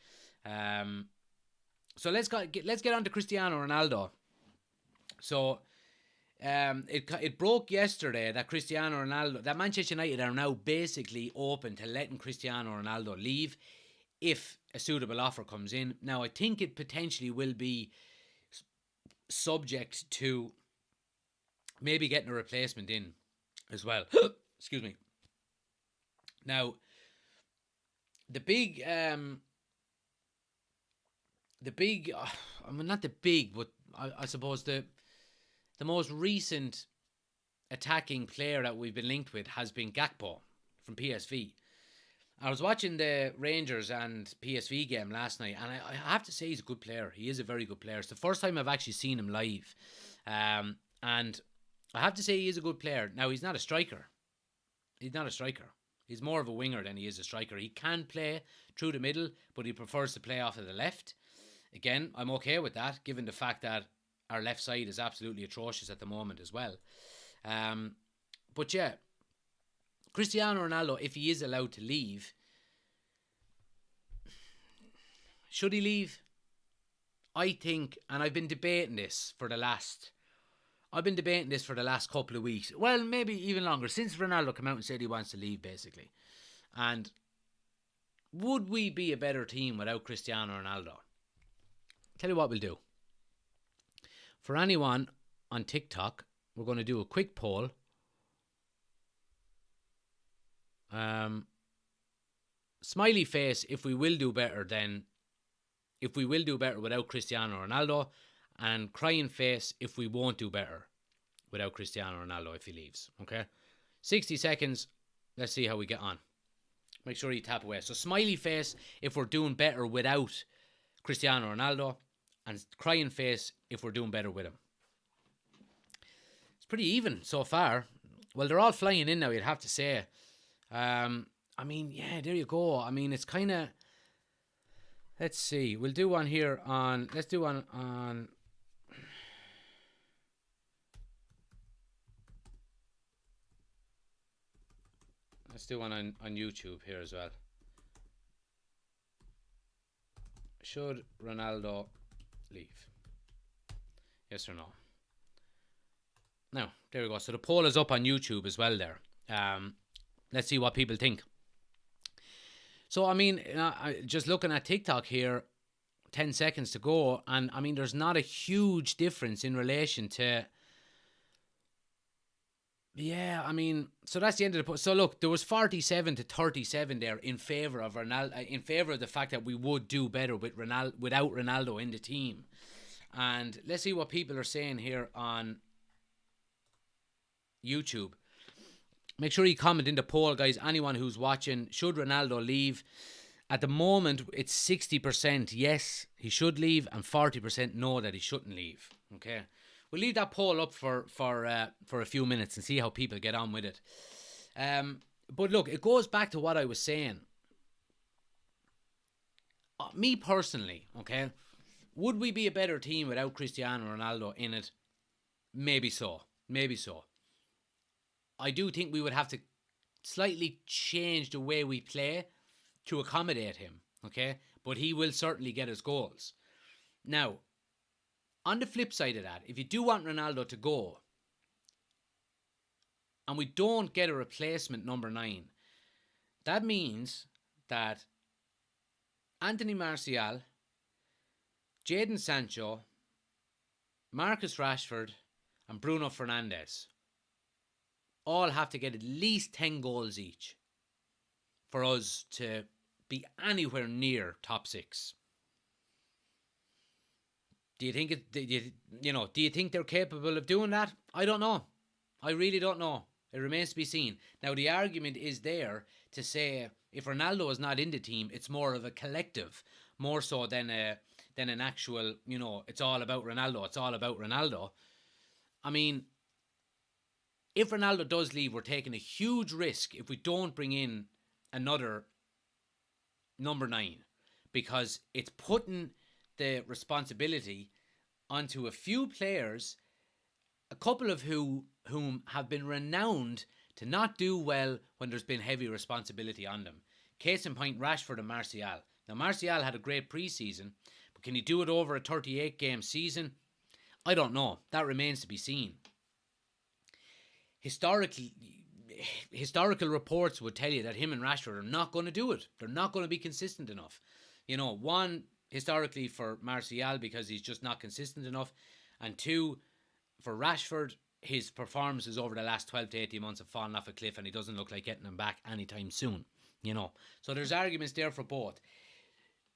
Speaker 1: So let's get on to Cristiano Ronaldo. So it broke yesterday that Cristiano Ronaldo, that Manchester United are now basically open to letting Cristiano Ronaldo leave if a suitable offer comes in. Now, I think it potentially will be subject to maybe getting a replacement in as well. Excuse me. Now, the big, I mean, not the big, but I suppose the most recent attacking player that we've been linked with has been Gakpo from PSV. I was watching the Rangers and PSV game last night, and I have to say he's a good player. He is a very good player. It's the first time I've actually seen him live. And I have to say he is a good player. Now, he's not a striker. He's more of a winger than he is a striker. He can play through the middle, but he prefers to play off of the left. Again, I'm okay with that, given the fact that our left side is absolutely atrocious at the moment as well. But yeah, Cristiano Ronaldo, if he is allowed to leave, should he leave? I think, and I've been debating this for the last couple of weeks. Well, maybe even longer, since Ronaldo came out and said he wants to leave, basically. And would we be a better team without Cristiano Ronaldo? Tell you what we'll do. For anyone on TikTok, we're going to do a quick poll. Smiley face if we will do better without Cristiano Ronaldo, and crying face if we won't do better without Cristiano Ronaldo if he leaves. Okay, 60 seconds. Let's see how we get on. Make sure you tap away. So smiley face if we're doing better without Cristiano Ronaldo, and crying face if we're doing better with him. It's pretty even so far. Well, they're all flying in now, you'd have to say. I mean, yeah, there you go. I mean, it's kind of... Let's see. We'll do one here on... Let's do one on... Let's do one on YouTube here as well. Should Ronaldo leave? Yes or no? Now, there we go. So the poll is up on YouTube as well there. Let's see what people think. So, I mean, just looking at TikTok here, 10 seconds to go, and I mean, there's not a huge difference in relation to... Yeah, I mean, so that's the end of the poll. So look, there was 47 to 37 there in favour of Ronaldo, in favour of the fact that we would do better with without Ronaldo in the team. And let's see what people are saying here on YouTube. Make sure you comment in the poll, guys. Anyone who's watching, should Ronaldo leave? At the moment, it's 60% yes, he should leave, and 40% no, that he shouldn't leave. Okay, we'll leave that poll up for a few minutes and see how people get on with it. But look, it goes back to what I was saying. Me personally, okay, would we be a better team without Cristiano Ronaldo in it? Maybe so. Maybe so. I do think we would have to slightly change the way we play to accommodate him, okay? But he will certainly get his goals. Now, on the flip side of that, if you do want Ronaldo to go, and we don't get a replacement number 9, that means that Anthony Martial, Jadon Sancho, Marcus Rashford and Bruno Fernandes all have to get at least 10 goals each for us to be anywhere near top 6. Do you think do you think they're capable of doing that? I don't know. I really don't know. It remains to be seen. Now, the argument is there to say if Ronaldo is not in the team, it's more of a collective, more so than an actual, it's all about Ronaldo. It's all about Ronaldo. I mean, if Ronaldo does leave, we're taking a huge risk if we don't bring in another number 9, because it's putting the responsibility onto a few players, a couple of whom have been renowned to not do well when there's been heavy responsibility on them. Case in point, Rashford and Martial. Now, Martial had a great pre-season, but can he do it over a 38-game season? I don't know. That remains to be seen. Historical reports would tell you that him and Rashford are not going to do it. They're not going to be consistent enough. One, historically for Martial, because he's just not consistent enough, and 2, for Rashford, his performances over the last 12 to 18 months have fallen off a cliff, and he doesn't look like getting them back anytime soon. So there's arguments there for both.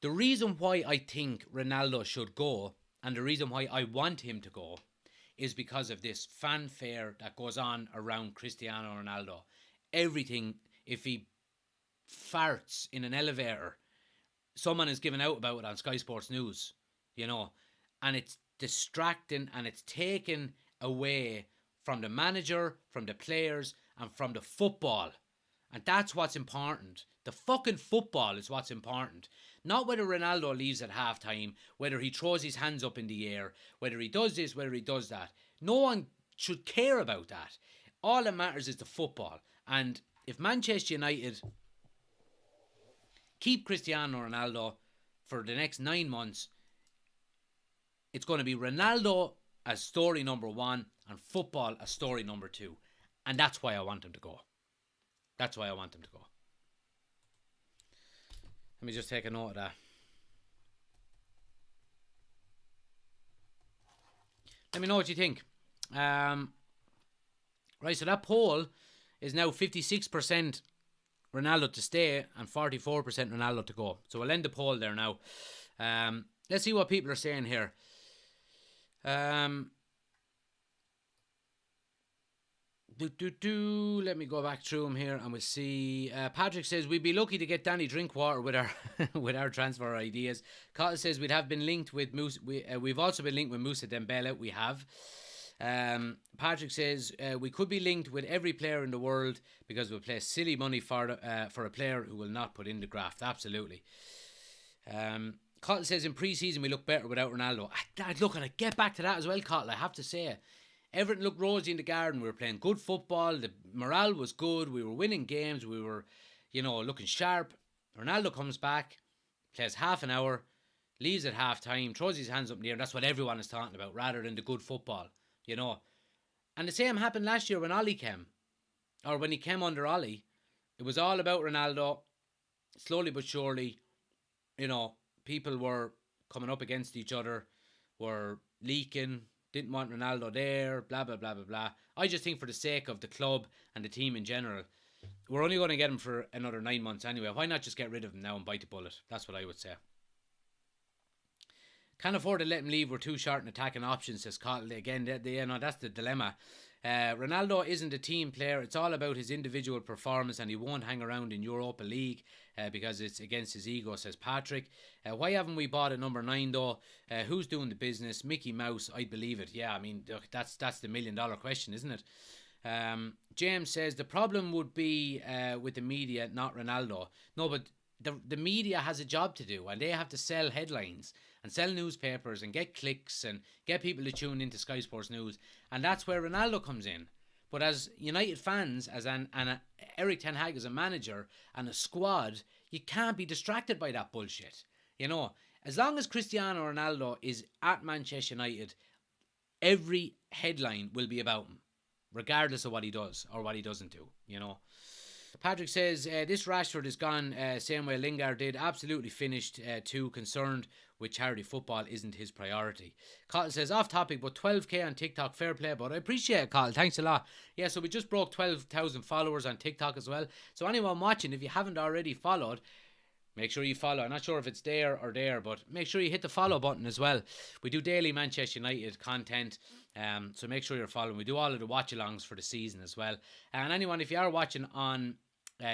Speaker 1: The reason why I think Ronaldo should go, and the reason why I want him to go, is because of this fanfare that goes on around Cristiano Ronaldo. Everything, if he farts in an elevator, someone is giving out about it on Sky Sports News, and it's distracting, and it's taken away from the manager, from the players, and from the football. And that's what's important. The fucking football is what's important. Not whether Ronaldo leaves at halftime, whether he throws his hands up in the air, whether he does this, whether he does that. No one should care about that. All that matters is the football. And if Manchester United keep Cristiano Ronaldo for the next 9 months, it's going to be Ronaldo as story number 1 and football as story number 2. And that's why I want him to go. That's why I want him to go. Let me just take a note of that. Let me know what you think. Right, so that poll is now 56% Ronaldo to stay and 44% Ronaldo to go. So we'll end the poll there now. Let's see what people are saying here. Let me go back through them here and we'll see. Patrick says we'd be lucky to get Danny Drinkwater with our with our transfer ideas. Cottle says we'd have been linked with Musa. We've also been linked with Musa Dembele. We have. Patrick says we could be linked with every player in the world because we'll pay silly money for a player who will not put in the graft. Absolutely. Cottle says in pre-season we look better without Ronaldo. Look, and I get back to that as well, Cottle. I have to say, everything looked rosy in the garden. We were playing good football. The morale was good. We were winning games. We were, looking sharp. Ronaldo comes back, plays half an hour, leaves at half time, throws his hands up in the air. That's what everyone is talking about, rather than the good football, And the same happened last year when Ollie came, or when he came under Ollie. It was all about Ronaldo. Slowly but surely, people were coming up against each other, were leaking, didn't want Ronaldo there, blah, blah, blah, blah, blah. I just think for the sake of the club and the team in general, we're only going to get him for another 9 months anyway. Why not just get rid of him now and bite the bullet? That's what I would say. Can't afford to let him leave. We're too short in attacking options, says Cottle. Again, that's the dilemma. Ronaldo isn't a team player. It's all about his individual performance, and he won't hang around in Europa League because it's against his ego, says Patrick. Why haven't we bought a number 9 though? Who's doing the business? Mickey Mouse, I believe it. Yeah, I mean, that's the $1 million question, isn't it? James says the problem would be with the media, not Ronaldo. No, but the media has a job to do, and they have to sell headlines and sell newspapers and get clicks and get people to tune into Sky Sports News, and that's where Ronaldo comes in. But as United fans, Eric Ten Hag as a manager and a squad, you can't be distracted by that bullshit. As long as Cristiano Ronaldo is at Manchester United, every headline will be about him, regardless of what he does or what he doesn't do. Patrick says, this Rashford is gone, same way Lingard did. Absolutely finished, too concerned with charity football isn't his priority. Cottle says, off topic, but 12k on TikTok, fair play, but I appreciate it, Cottle. Thanks a lot. Yeah, so we just broke 12,000 followers on TikTok as well. So anyone watching, if you haven't already followed, make sure you follow. I'm not sure if it's there or there, but make sure you hit the follow button as well. We do daily Manchester United content, so make sure you're following. We do all of the watch-alongs for the season as well. And anyone, if you are watching on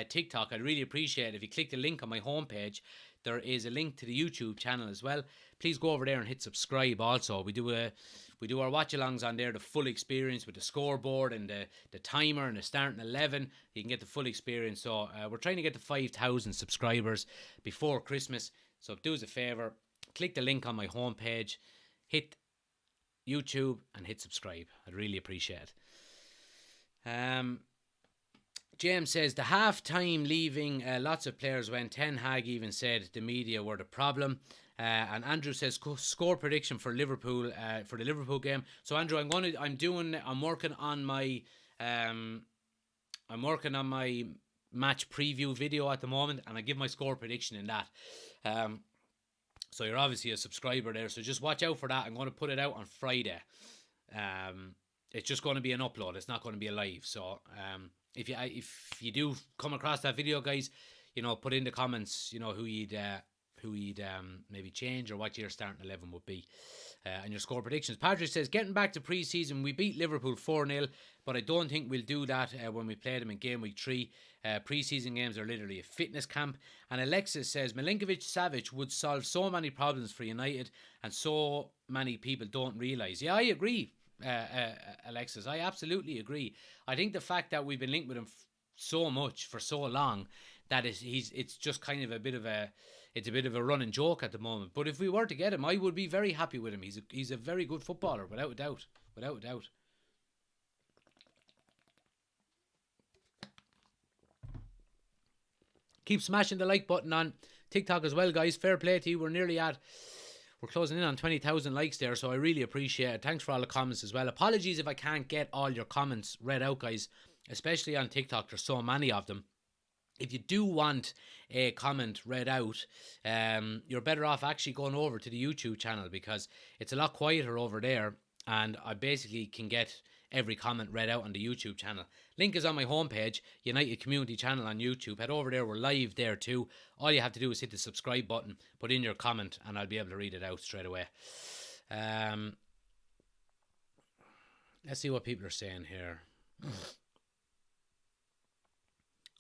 Speaker 1: TikTok, I'd really appreciate it if you click the link on my homepage. There is a link to the YouTube channel as well. Please go over there and hit subscribe also. We do our watch-alongs on there, the full experience with the scoreboard and the timer and the starting 11. You can get the full experience. So we're trying to get to 5,000 subscribers before Christmas. So do us a favour, click the link on my homepage, hit YouTube and hit subscribe. I'd really appreciate it. James says, the half-time leaving lots of players when Ten Hag even said the media were the problem. And Andrew says, score prediction for Liverpool, for the Liverpool game. So Andrew, I'm working on my match preview video at the moment, and I give my score prediction in that. So you're obviously a subscriber there, so just watch out for that. I'm going to put it out on Friday. It's just going to be an upload. It's not going to be a live. So if you do come across that video, guys, put in the comments, who you'd maybe change or what your starting 11 would be, and your score predictions. Patrick says, getting back to pre-season, we beat Liverpool 4-0, but I don't think we'll do that when we play them in game week 3. Pre-season games are literally a fitness camp. And Alexis says, Milinkovic-Savic would solve so many problems for United, and so many people don't realise. Yeah, I agree, Alexis. I absolutely agree. I think the fact that we've been linked with him so much for so long, that it's just kind of a bit of a running joke at the moment. But if we were to get him, I would be very happy with him. He's a very good footballer, without a doubt. Without a doubt. Keep smashing the like button on TikTok as well, guys. Fair play to you. We're closing in on 20,000 likes there, so I really appreciate it. Thanks for all the comments as well. Apologies if I can't get all your comments read out, guys, especially on TikTok. There's so many of them. If you do want a comment read out, you're better off actually going over to the YouTube channel, because it's a lot quieter over there, and I basically can get every comment read out on the YouTube channel. Link is on my homepage, United Community Channel on YouTube. Head over there, we're live there too. All you have to do is hit the subscribe button, put in your comment, and I'll be able to read it out straight away. Let's see what people are saying here.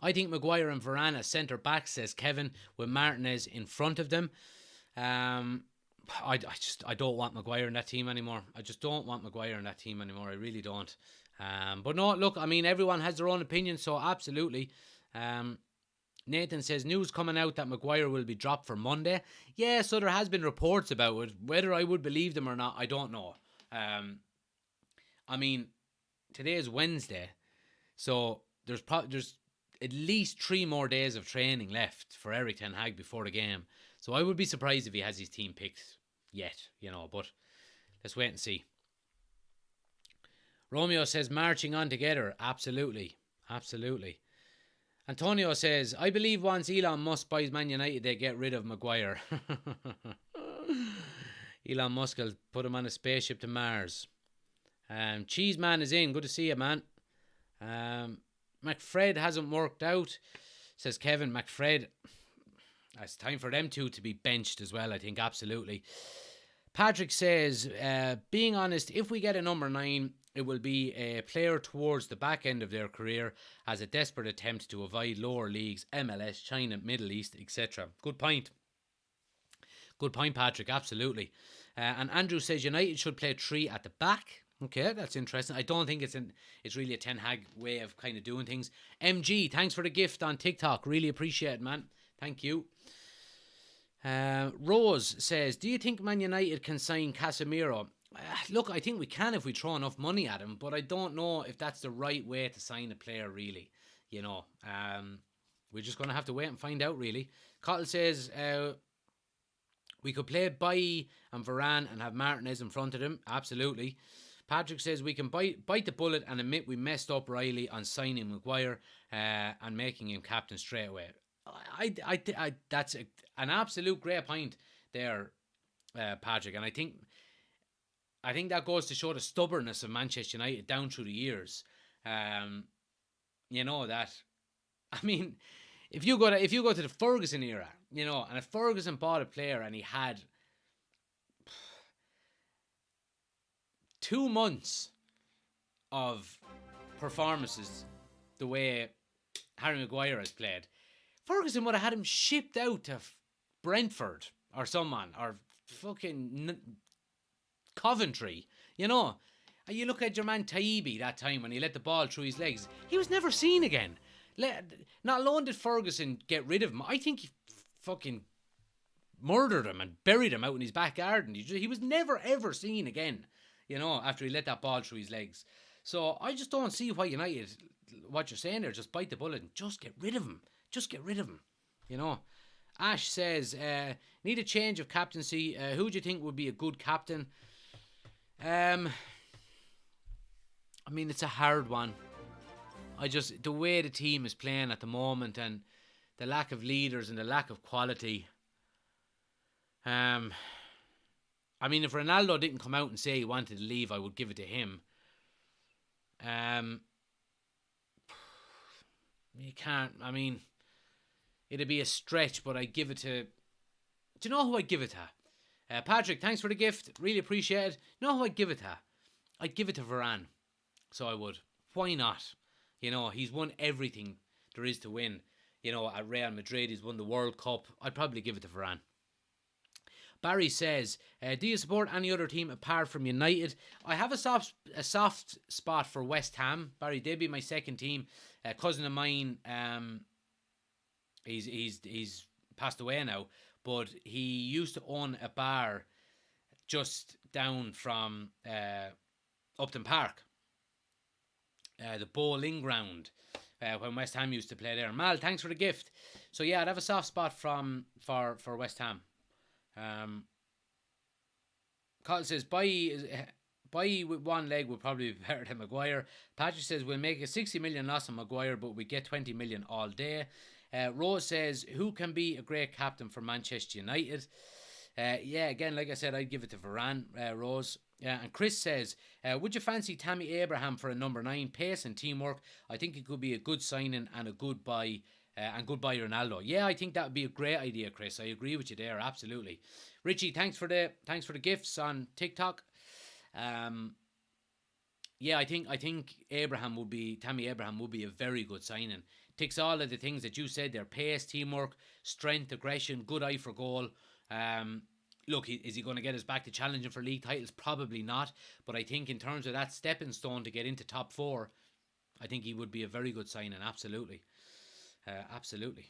Speaker 1: I think Maguire and Varane as centre back, says Kevin, with Martinez in front of them. I don't want Maguire in that team anymore. I just don't want Maguire in that team anymore. I really don't. But no, look, I mean, everyone has their own opinion, so absolutely. Nathan says, news coming out that Maguire will be dropped for Monday. Yeah, so there has been reports about it. Whether I would believe them or not, I don't know. I mean, today is Wednesday, so there's at least 3 more days of training left for Erik ten Hag before the game. So I would be surprised if he has his team picked yet, but let's wait and see. Romeo says, marching on together. Absolutely. Absolutely. Antonio says, I believe once Elon Musk buys Man United, they get rid of Maguire. Elon Musk will put him on a spaceship to Mars. Cheese Man is in. Good to see you, man. McFred hasn't worked out, says Kevin. McFred, it's time for them two to be benched as well, I think, absolutely. Patrick says, being honest, if we get a number 9, it will be a player towards the back end of their career as a desperate attempt to avoid lower leagues, MLS, China, Middle East, etc. Good point. Good point, Patrick, absolutely. And Andrew says United should play 3 at the back. Okay, that's interesting. I don't think it's really a Ten Hag way of kind of doing things. MG, thanks for the gift on TikTok. Really appreciate it, man. Thank you. Rose says, do you think Man United can sign Casemiro? Look, I think we can if we throw enough money at him, but I don't know if that's the right way to sign a player, really. We're just going to have to wait and find out, really. Cottle says, we could play Bailly and Varane and have Martinez in front of them. Absolutely. Patrick says we can bite the bullet and admit we messed up Riley on signing Maguire and making him captain straight away. I that's an absolute great point there, Patrick, and I think that goes to show the stubbornness of Manchester United down through the years. You know that. I mean, if you go to the Ferguson era, you know, and if Ferguson bought a player and he had 2 months of performances the way Harry Maguire has played, Ferguson would have had him shipped out to Brentford or someone, or fucking Coventry, you know. And you look at your man Taibbi that time when he let the ball through his legs, he was never seen again. Not alone did Ferguson get rid of him, I think he fucking murdered him and buried him out in his back garden. He was never ever seen again, you know, after he let that ball through his legs. So I just don't see why United, what you're saying there, just bite the bullet and just get rid of him. Just get rid of him, you know. Ash says, need a change of captaincy. Who do you think would be a good captain? I mean, it's a hard one. The way the team is playing at the moment and the lack of leaders and the lack of quality. I mean, if Ronaldo didn't come out and say he wanted to leave, I would give it to him. You can't, I mean, it'd be a stretch, but I'd give it to... Do you know who I'd give it to? Patrick, thanks for the gift. Really appreciate it. You know who I'd give it to? I'd give it to Varane. So I would. Why not? You know, he's won everything there is to win. You know, at Real Madrid, he's won the World Cup. I'd probably give it to Varane. Barry says, do you support any other team apart from United? I have a soft spot for West Ham. Barry, they'd be my second team. A cousin of mine, he's passed away now, but he used to own a bar just down from Upton Park, the bowling ground, when West Ham used to play there. Mal, thanks for the gift. So yeah, I'd have a soft spot for West Ham. Colin says, buy with one leg would probably be better than Maguire. Patrick says, we'll make a 60 million loss on Maguire, but we get 20 million all day. Rose says, who can be a great captain for Manchester United? Yeah, again, like I said, I'd give it to Varane, Rose. And Chris says, would you fancy Tammy Abraham for a number 9? Pace and teamwork. I think it could be a good signing and a good buy. And goodbye Ronaldo. Yeah, I think that would be a great idea, Chris. I agree with you there, absolutely. Richie, thanks for the gifts on TikTok. Yeah, I think Tammy Abraham would be a very good signing. Ticks all of the things that you said there: pace, teamwork, strength, aggression, good eye for goal. Look, is he going to get us back to challenging for league titles? Probably not. But I think in terms of that stepping stone to get into top 4, I think he would be a very good signing. Absolutely. Absolutely.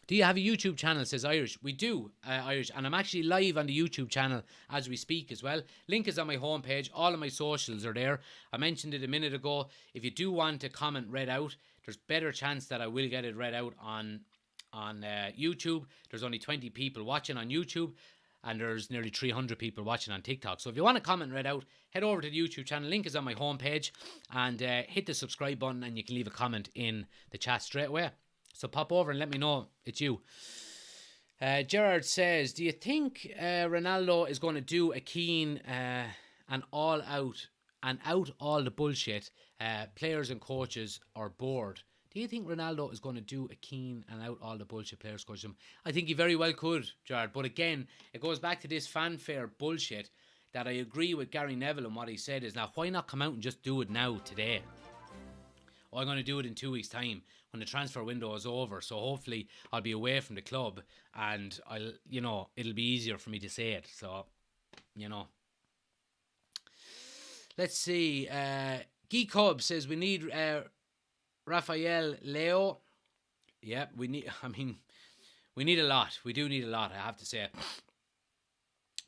Speaker 1: Do you have a YouTube channel, says Irish? We do, Irish, and I'm actually live on the YouTube channel as we speak as well. Link is on my homepage. All of my socials are there. I mentioned it a minute ago. If you do want a comment read out, there's better chance that I will get it read out on YouTube. There's only 20 people watching on YouTube, and there's nearly 300 people watching on TikTok. So if you want a comment read out, head over to the YouTube channel. Link is on my homepage, and hit the subscribe button, and you can leave a comment in the chat straight away. So pop over and let me know it's you. Gerard says, do you think Ronaldo is going to do a Keane and all the bullshit? Players and coaches are bored. Do you think Ronaldo is going to do a Keane and out all the bullshit players, coaches? I think he very well could, Gerard. But again, it goes back to this fanfare bullshit that I agree with Gary Neville and what he said is, now why not come out and just do it now, today? I'm going to do it in 2 weeks' time when the transfer window is over. So hopefully I'll be away from the club and it'll be easier for me to say it. So, let's see. Guy Cobb says we need Rafael Leo. Yeah, we need a lot. We do need a lot, I have to say.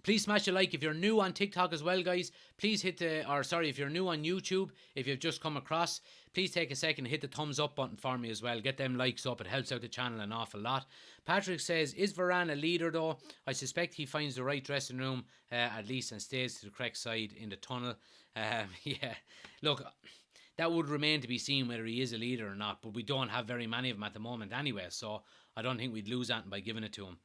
Speaker 1: Please smash a like. If you're new on TikTok as well, guys, please hit if you're new on YouTube, if you've just come across, please take a second and hit the thumbs up button for me as well. Get them likes up. It helps out the channel an awful lot. Patrick says, is Varane a leader though? I suspect he finds the right dressing room at least and stays to the correct side in the tunnel. Yeah, look, that would remain to be seen whether he is a leader or not, but we don't have very many of them at the moment anyway, so I don't think we'd lose anything by giving it to him.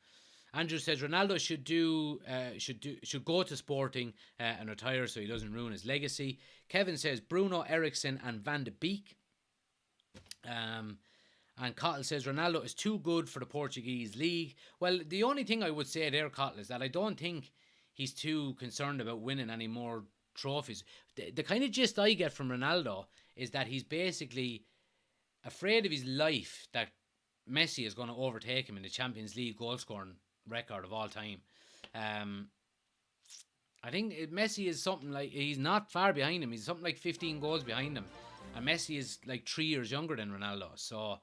Speaker 1: Andrew says Ronaldo should go to Sporting and retire so he doesn't ruin his legacy. Kevin says Bruno, Eriksson and Van de Beek. And Cottle says Ronaldo is too good for the Portuguese league. Well, the only thing I would say there, Cottle, is that I don't think he's too concerned about winning any more trophies. The kind of gist I get from Ronaldo is that he's basically afraid of his life that Messi is going to overtake him in the Champions League goal scoring record of all time. I think Messi is something like, he's not far behind him. He's something like 15 goals behind him, and Messi is like 3 years younger than Ronaldo. So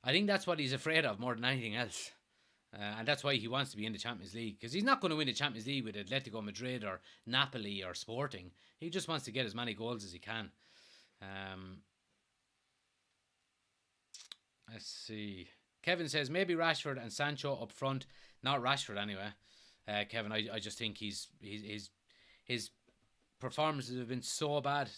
Speaker 1: I think that's what he's afraid of more than anything else, and that's why he wants to be in the Champions League, because he's not going to win the Champions League with Atletico Madrid or Napoli or Sporting. He just wants to get as many goals as he can. Let's see. Kevin says maybe Rashford and Sancho up front. Not Rashford anyway. Kevin, I just think his performances have been so bad.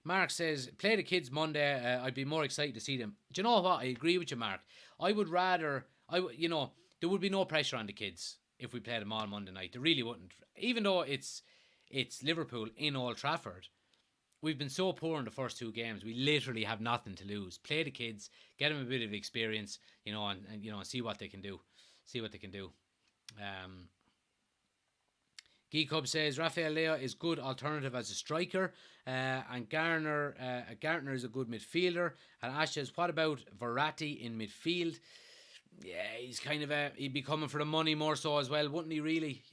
Speaker 1: Mark says play the kids Monday. I'd be more excited to see them. Do you know what? I agree with you, Mark. I would rather there would be no pressure on the kids if we played them all Monday night. There really wouldn't. Even though it's Liverpool in Old Trafford. We've been so poor in the first 2 games. We literally have nothing to lose. Play the kids, get them a bit of experience, and see what they can do. Geek Hub says Rafael Leao is good alternative as a striker, and Garner is a good midfielder. And Ash says, what about Verratti in midfield? Yeah, he's he'd be coming for the money more so as well, wouldn't he? Really,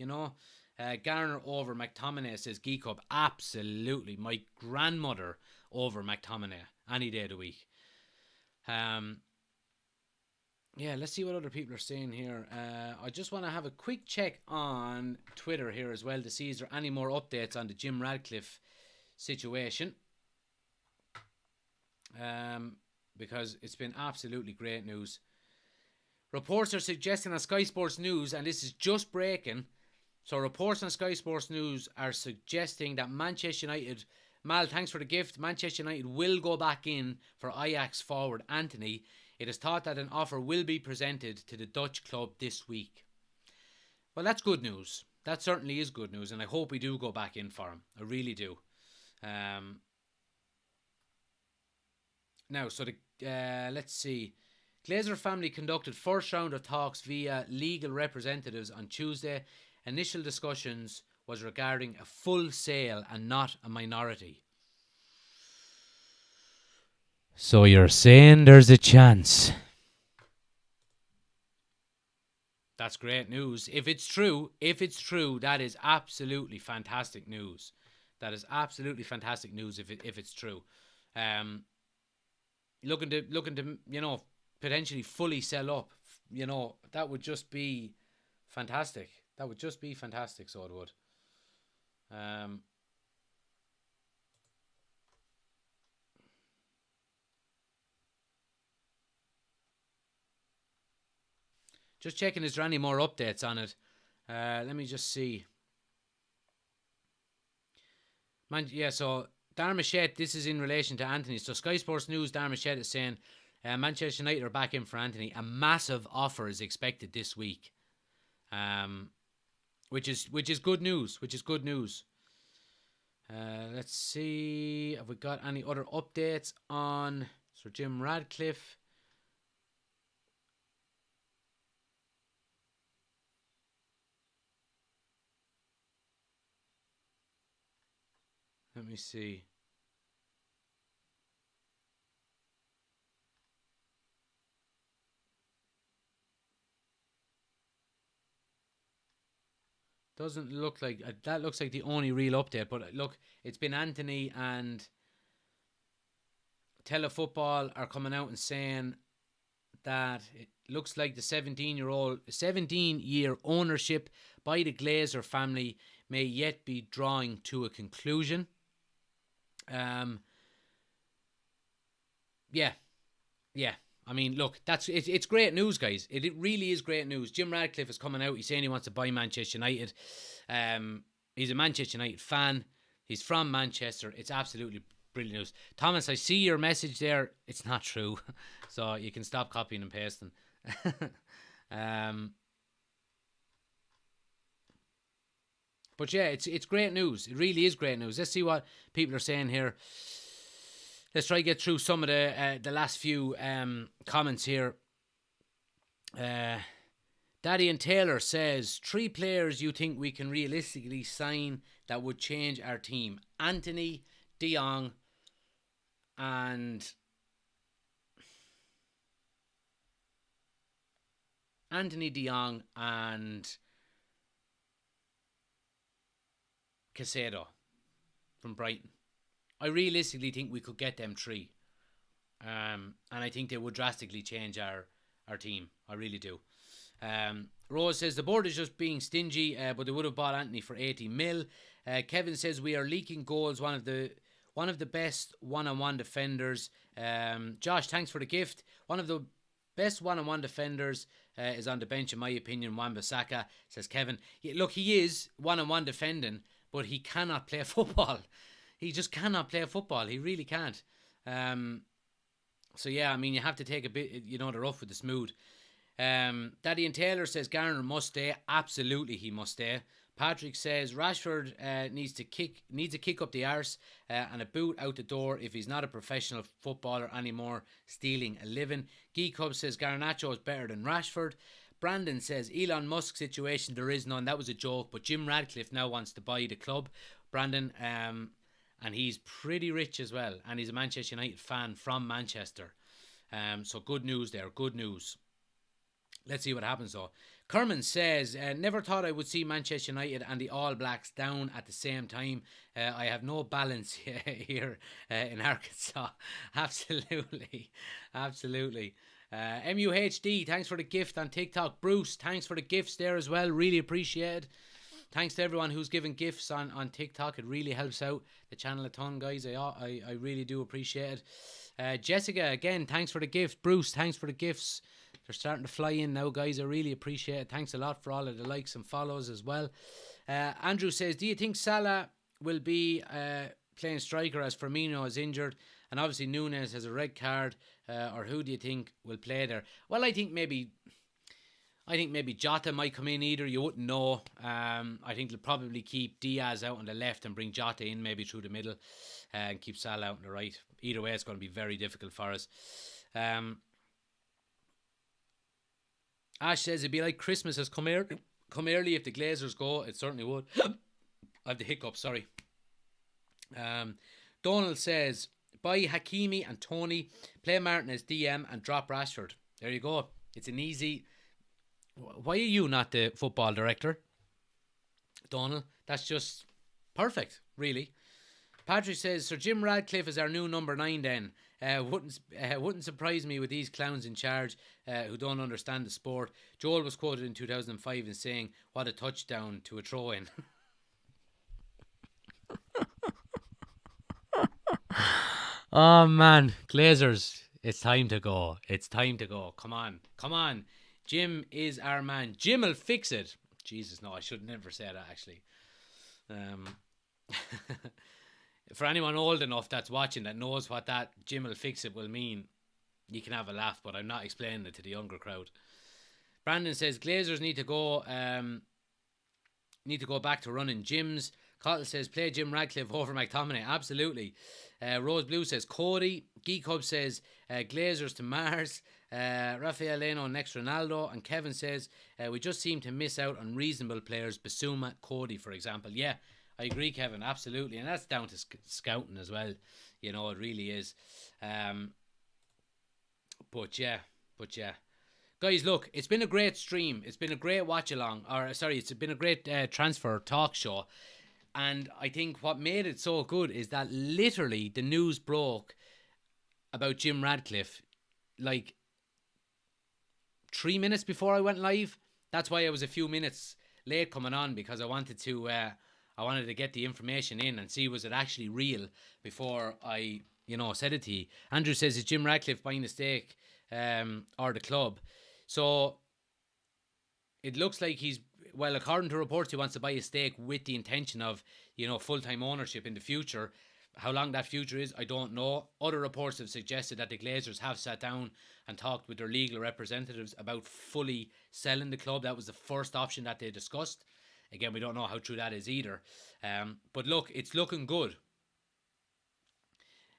Speaker 1: Garner over McTominay, says Geek Hub. Absolutely. My grandmother over McTominay any day of the week. Yeah, let's see what other people are saying here. I just want to have a quick check on Twitter here as well to see is there any more updates on the Jim Ratcliffe situation. Because it's been absolutely great news. Reports are suggesting on Sky Sports News, and this is just breaking, so reports on Sky Sports News are suggesting that Manchester United, Mal, thanks for the gift, Manchester United will go back in for Ajax forward Anthony. It is thought that an offer will be presented to the Dutch club this week. Well, that's good news. That certainly is good news, and I hope we do go back in for him. I really do. Now, so let's see. Glazer family conducted first round of talks via legal representatives on Tuesday. Initial discussions was regarding a full sale and not a minority. So you're saying there's a chance? That's great news. If it's true, that is absolutely fantastic news. That is absolutely fantastic news if it's true. Looking to potentially fully sell up, that would just be fantastic. That would just be fantastic, so it would. Just checking, is there any more updates on it? Let me just see. So Darmashett, this is in relation to Anthony. So Sky Sports News, Darmashett is saying Manchester United are back in for Anthony. A massive offer is expected this week. Which is good news. Let's see. Have we got any other updates on Sir Jim Ratcliffe? Let me see. Doesn't look like that. Looks like the only real update. But look, it's been Anthony, and Telefootball are coming out and saying that it looks like the 17-year ownership by the Glazer family may yet be drawing to a conclusion. Yeah. I mean, look, it's great news, guys. It really is great news. Jim Ratcliffe is coming out. He's saying he wants to buy Manchester United. He's a Manchester United fan. He's from Manchester. It's absolutely brilliant news. Thomas, I see your message there. It's not true. So you can stop copying and pasting. But yeah, it's great news. It really is great news. Let's see what people are saying here. Let's try to get through some of the last few comments here. Daddy and Taylor says, 3 players you think we can realistically sign that would change our team. Anthony, De Jong, and Caicedo from Brighton. I realistically think we could get them 3. And I think they would drastically change our team. I really do. Rose says the board is just being stingy, but they would have bought Anthony for 80 mil. Kevin says we are leaking goals. One of the best one-on-one defenders. Josh, thanks for the gift. One of the best one-on-one defenders is on the bench, in my opinion. Wan-Bissaka, says Kevin. Yeah, look, he is one-on-one defending, but he cannot play football. He just cannot play football. He really can't. So yeah, I mean, you have to take a bit, the rough with the smooth. Daddy and Taylor says Garner must stay. Absolutely, he must stay. Patrick says Rashford needs to kick up the arse and a boot out the door if he's not a professional footballer anymore, stealing a living. Geek Hub says Garnacho is better than Rashford. Brandon says Elon Musk situation, there is none. That was a joke, but Jim Ratcliffe now wants to buy the club. Brandon, and he's pretty rich as well, and he's a Manchester United fan from Manchester. So good news there, good news. Let's see what happens though. Kerman says, never thought I would see Manchester United and the All Blacks down at the same time. I have no balance here in Arkansas. Absolutely. MUHD, thanks for the gift on TikTok. Bruce, thanks for the gifts there as well. Really appreciate it. Thanks to everyone who's given gifts on TikTok. It really helps out the channel a ton, guys. I really do appreciate it. Jessica, again, thanks for the gift. Bruce, thanks for the gifts. They're starting to fly in now, guys. I really appreciate it. Thanks a lot for all of the likes and follows as well. Andrew says, do you think Salah will be playing striker as Firmino is injured? And obviously Núñez has a red card. Or who do you think will play there? Well, I think maybe Jota might come in either. You wouldn't know. I think they'll probably keep Diaz out on the left and bring Jota in maybe through the middle and keep Salah out on the right. Either way, it's going to be very difficult for us. Ash says it'd be like Christmas has come early if the Glazers go. It certainly would. I have the hiccup, sorry. Donald says, buy Hakimi and Tony, play Martin as DM and drop Rashford. There you go. It's an easy... Why are you not the football director, Donald? That's just perfect, really. Patrick says, Sir Jim Ratcliffe is our new number 9 then. Wouldn't surprise me with these clowns in charge who don't understand the sport. Joel was quoted in 2005 as saying, what a touchdown to a throw-in. Oh man, Glazers, it's time to go. Come on. Jim is our man. Jim will fix it. Jesus, no, I should never say that, actually. For anyone old enough that's watching that knows what that Jim will fix it will mean, you can have a laugh, but I'm not explaining it to the younger crowd. Brandon says Glazers need to go back to running gyms. Cottle says play Jim Ratcliffe over McTominay. Absolutely. Rose Blue says Cody. Geek Hub says Glazers to Mars. Rafael Leno next Ronaldo. And Kevin says we just seem to miss out on reasonable players. Basuma, Cody, for example. Yeah, I agree, Kevin. Absolutely. And that's down to scouting as well. You know, it really is. But yeah. Guys, look, it's been a great stream. It's been a great watch along. It's been a great transfer talk show. And I think what made it so good is that literally the news broke about Jim Ratcliffe like 3 minutes before I went live. That's why I was a few minutes late coming on, because I wanted to get the information in and see was it actually real before I said it to you. Andrew says, is Jim Ratcliffe buying the stake or the club? So it looks like according to reports, he wants to buy a stake with the intention of full-time ownership in the future. How long that future is, I don't know. Other reports have suggested that the Glazers have sat down and talked with their legal representatives about fully selling the club. That was the first option that they discussed. Again, we don't know how true that is either. But look, it's looking good.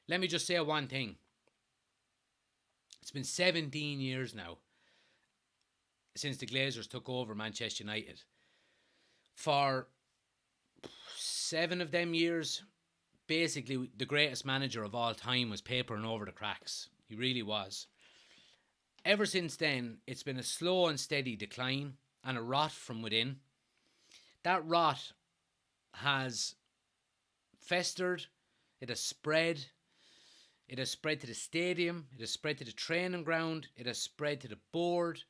Speaker 1: Let me just say one thing. It's been 17 years now since the Glazers took over Manchester United. For 7 of them years, basically the greatest manager of all time was papering over the cracks. He really was. Ever since then, it's been a slow and steady decline and a rot from within. That rot has festered. It has spread. It has spread to the stadium. It has spread to the training ground. It has spread to the board.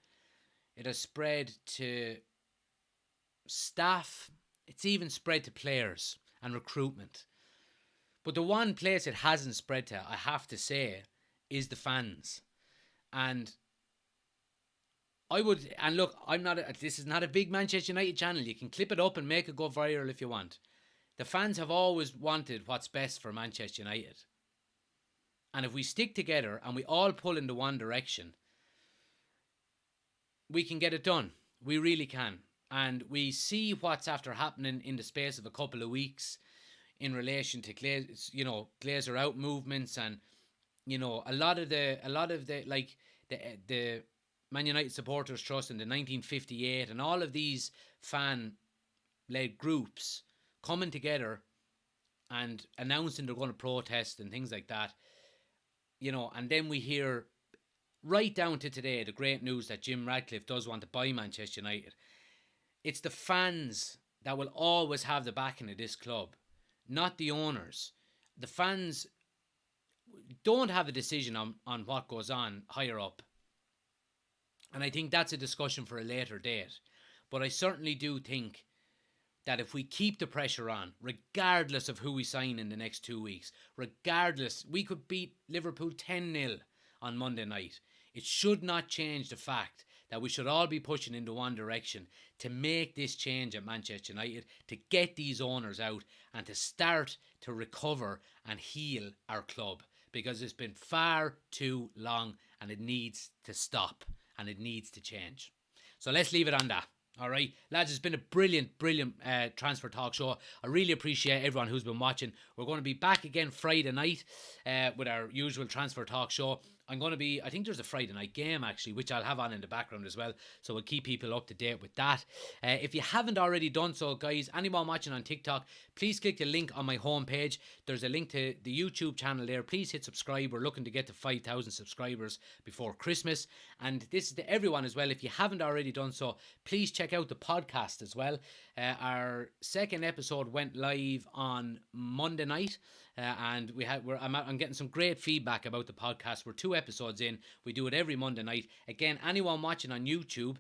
Speaker 1: It has spread to staff. It's even spread to players and recruitment. But the one place it hasn't spread to, I have to say, is the fans. And look, this is not a big Manchester United channel. You can clip it up and make it go viral if you want. The fans have always wanted what's best for Manchester United. And if we stick together and we all pull in the one direction, we can get it done. We really can. And we see what's after happening in the space of a couple of weeks in relation to Glazer out movements, and a lot of the Man United Supporters Trust in the 1958 and all of these fan-led groups coming together and announcing they're going to protest and things like that. And then we hear right down to today the great news that Jim Ratcliffe does want to buy Manchester United. It's the fans that will always have the backing of this club, not the owners. The fans don't have a decision on what goes on higher up. And I think that's a discussion for a later date. But I certainly do think that if we keep the pressure on, regardless of who we sign in the next 2 weeks, regardless, we could beat Liverpool 10-0 on Monday night. It should not change the fact that we should all be pushing into one direction to make this change at Manchester United, to get these owners out and to start to recover and heal our club, because it's been far too long and it needs to stop and it needs to change. So let's leave it on that. All right, lads, it's been a brilliant transfer talk show. I really appreciate everyone who's been watching. We're going to be back again Friday night with our usual transfer talk show. I think there's a Friday night game actually, which I'll have on in the background as well. So we'll keep people up to date with that. If you haven't already done so, guys, anyone watching on TikTok, please click the link on my homepage. There's a link to the YouTube channel there. Please hit subscribe. We're looking to get to 5,000 subscribers before Christmas. And this is to everyone as well. If you haven't already done so, please check out the podcast as well. Our second episode went live on Monday night. And I'm getting some great feedback about the podcast. We're 2 episodes in. We do it every Monday night. Again, anyone watching on YouTube,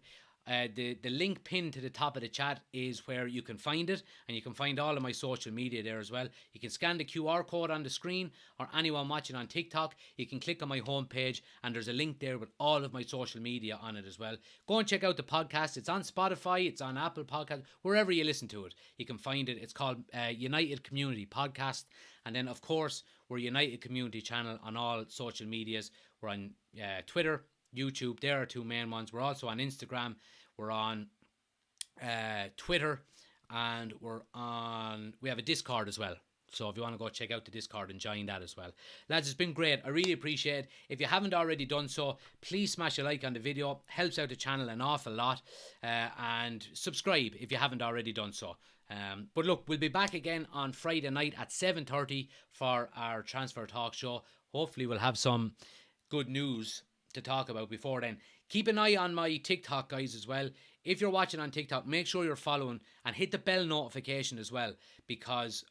Speaker 1: the link pinned to the top of the chat is where you can find it, and you can find all of my social media there as well. You can scan the QR code on the screen, or anyone watching on TikTok, you can click on my homepage and there's a link there with all of my social media on it as well. Go and check out the podcast. It's on Spotify, it's on Apple Podcast, wherever you listen to it, you can find it. It's called United Community Podcast. And then, of course, we're United Community Channel on all social medias. We're on Twitter, YouTube. There are 2 main ones. We're also on Instagram. We're on Twitter. And we have a Discord as well. So if you want to go check out the Discord and join that as well. Lads, it's been great. I really appreciate it. If you haven't already done so, please smash a like on the video. Helps out the channel an awful lot. And subscribe if you haven't already done so. But look, we'll be back again on Friday night at 7:30 for our transfer talk show. Hopefully we'll have some good news to talk about before then. Keep an eye on my TikTok, guys, as well. If you're watching on TikTok, make sure you're following and hit the bell notification as well, because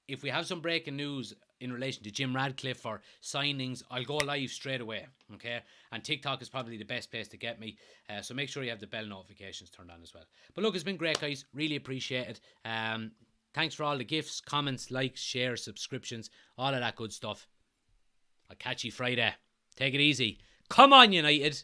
Speaker 1: if we have some breaking news in relation to Jim Ratcliffe or signings, I'll go live straight away, okay? And TikTok is probably the best place to get me, so make sure you have the bell notifications turned on as well. But look, it's been great, guys. Really appreciate it. Thanks for all the gifts, comments, likes, shares, subscriptions, all of that good stuff. I'll catch you Friday. Take it easy. Come on, United!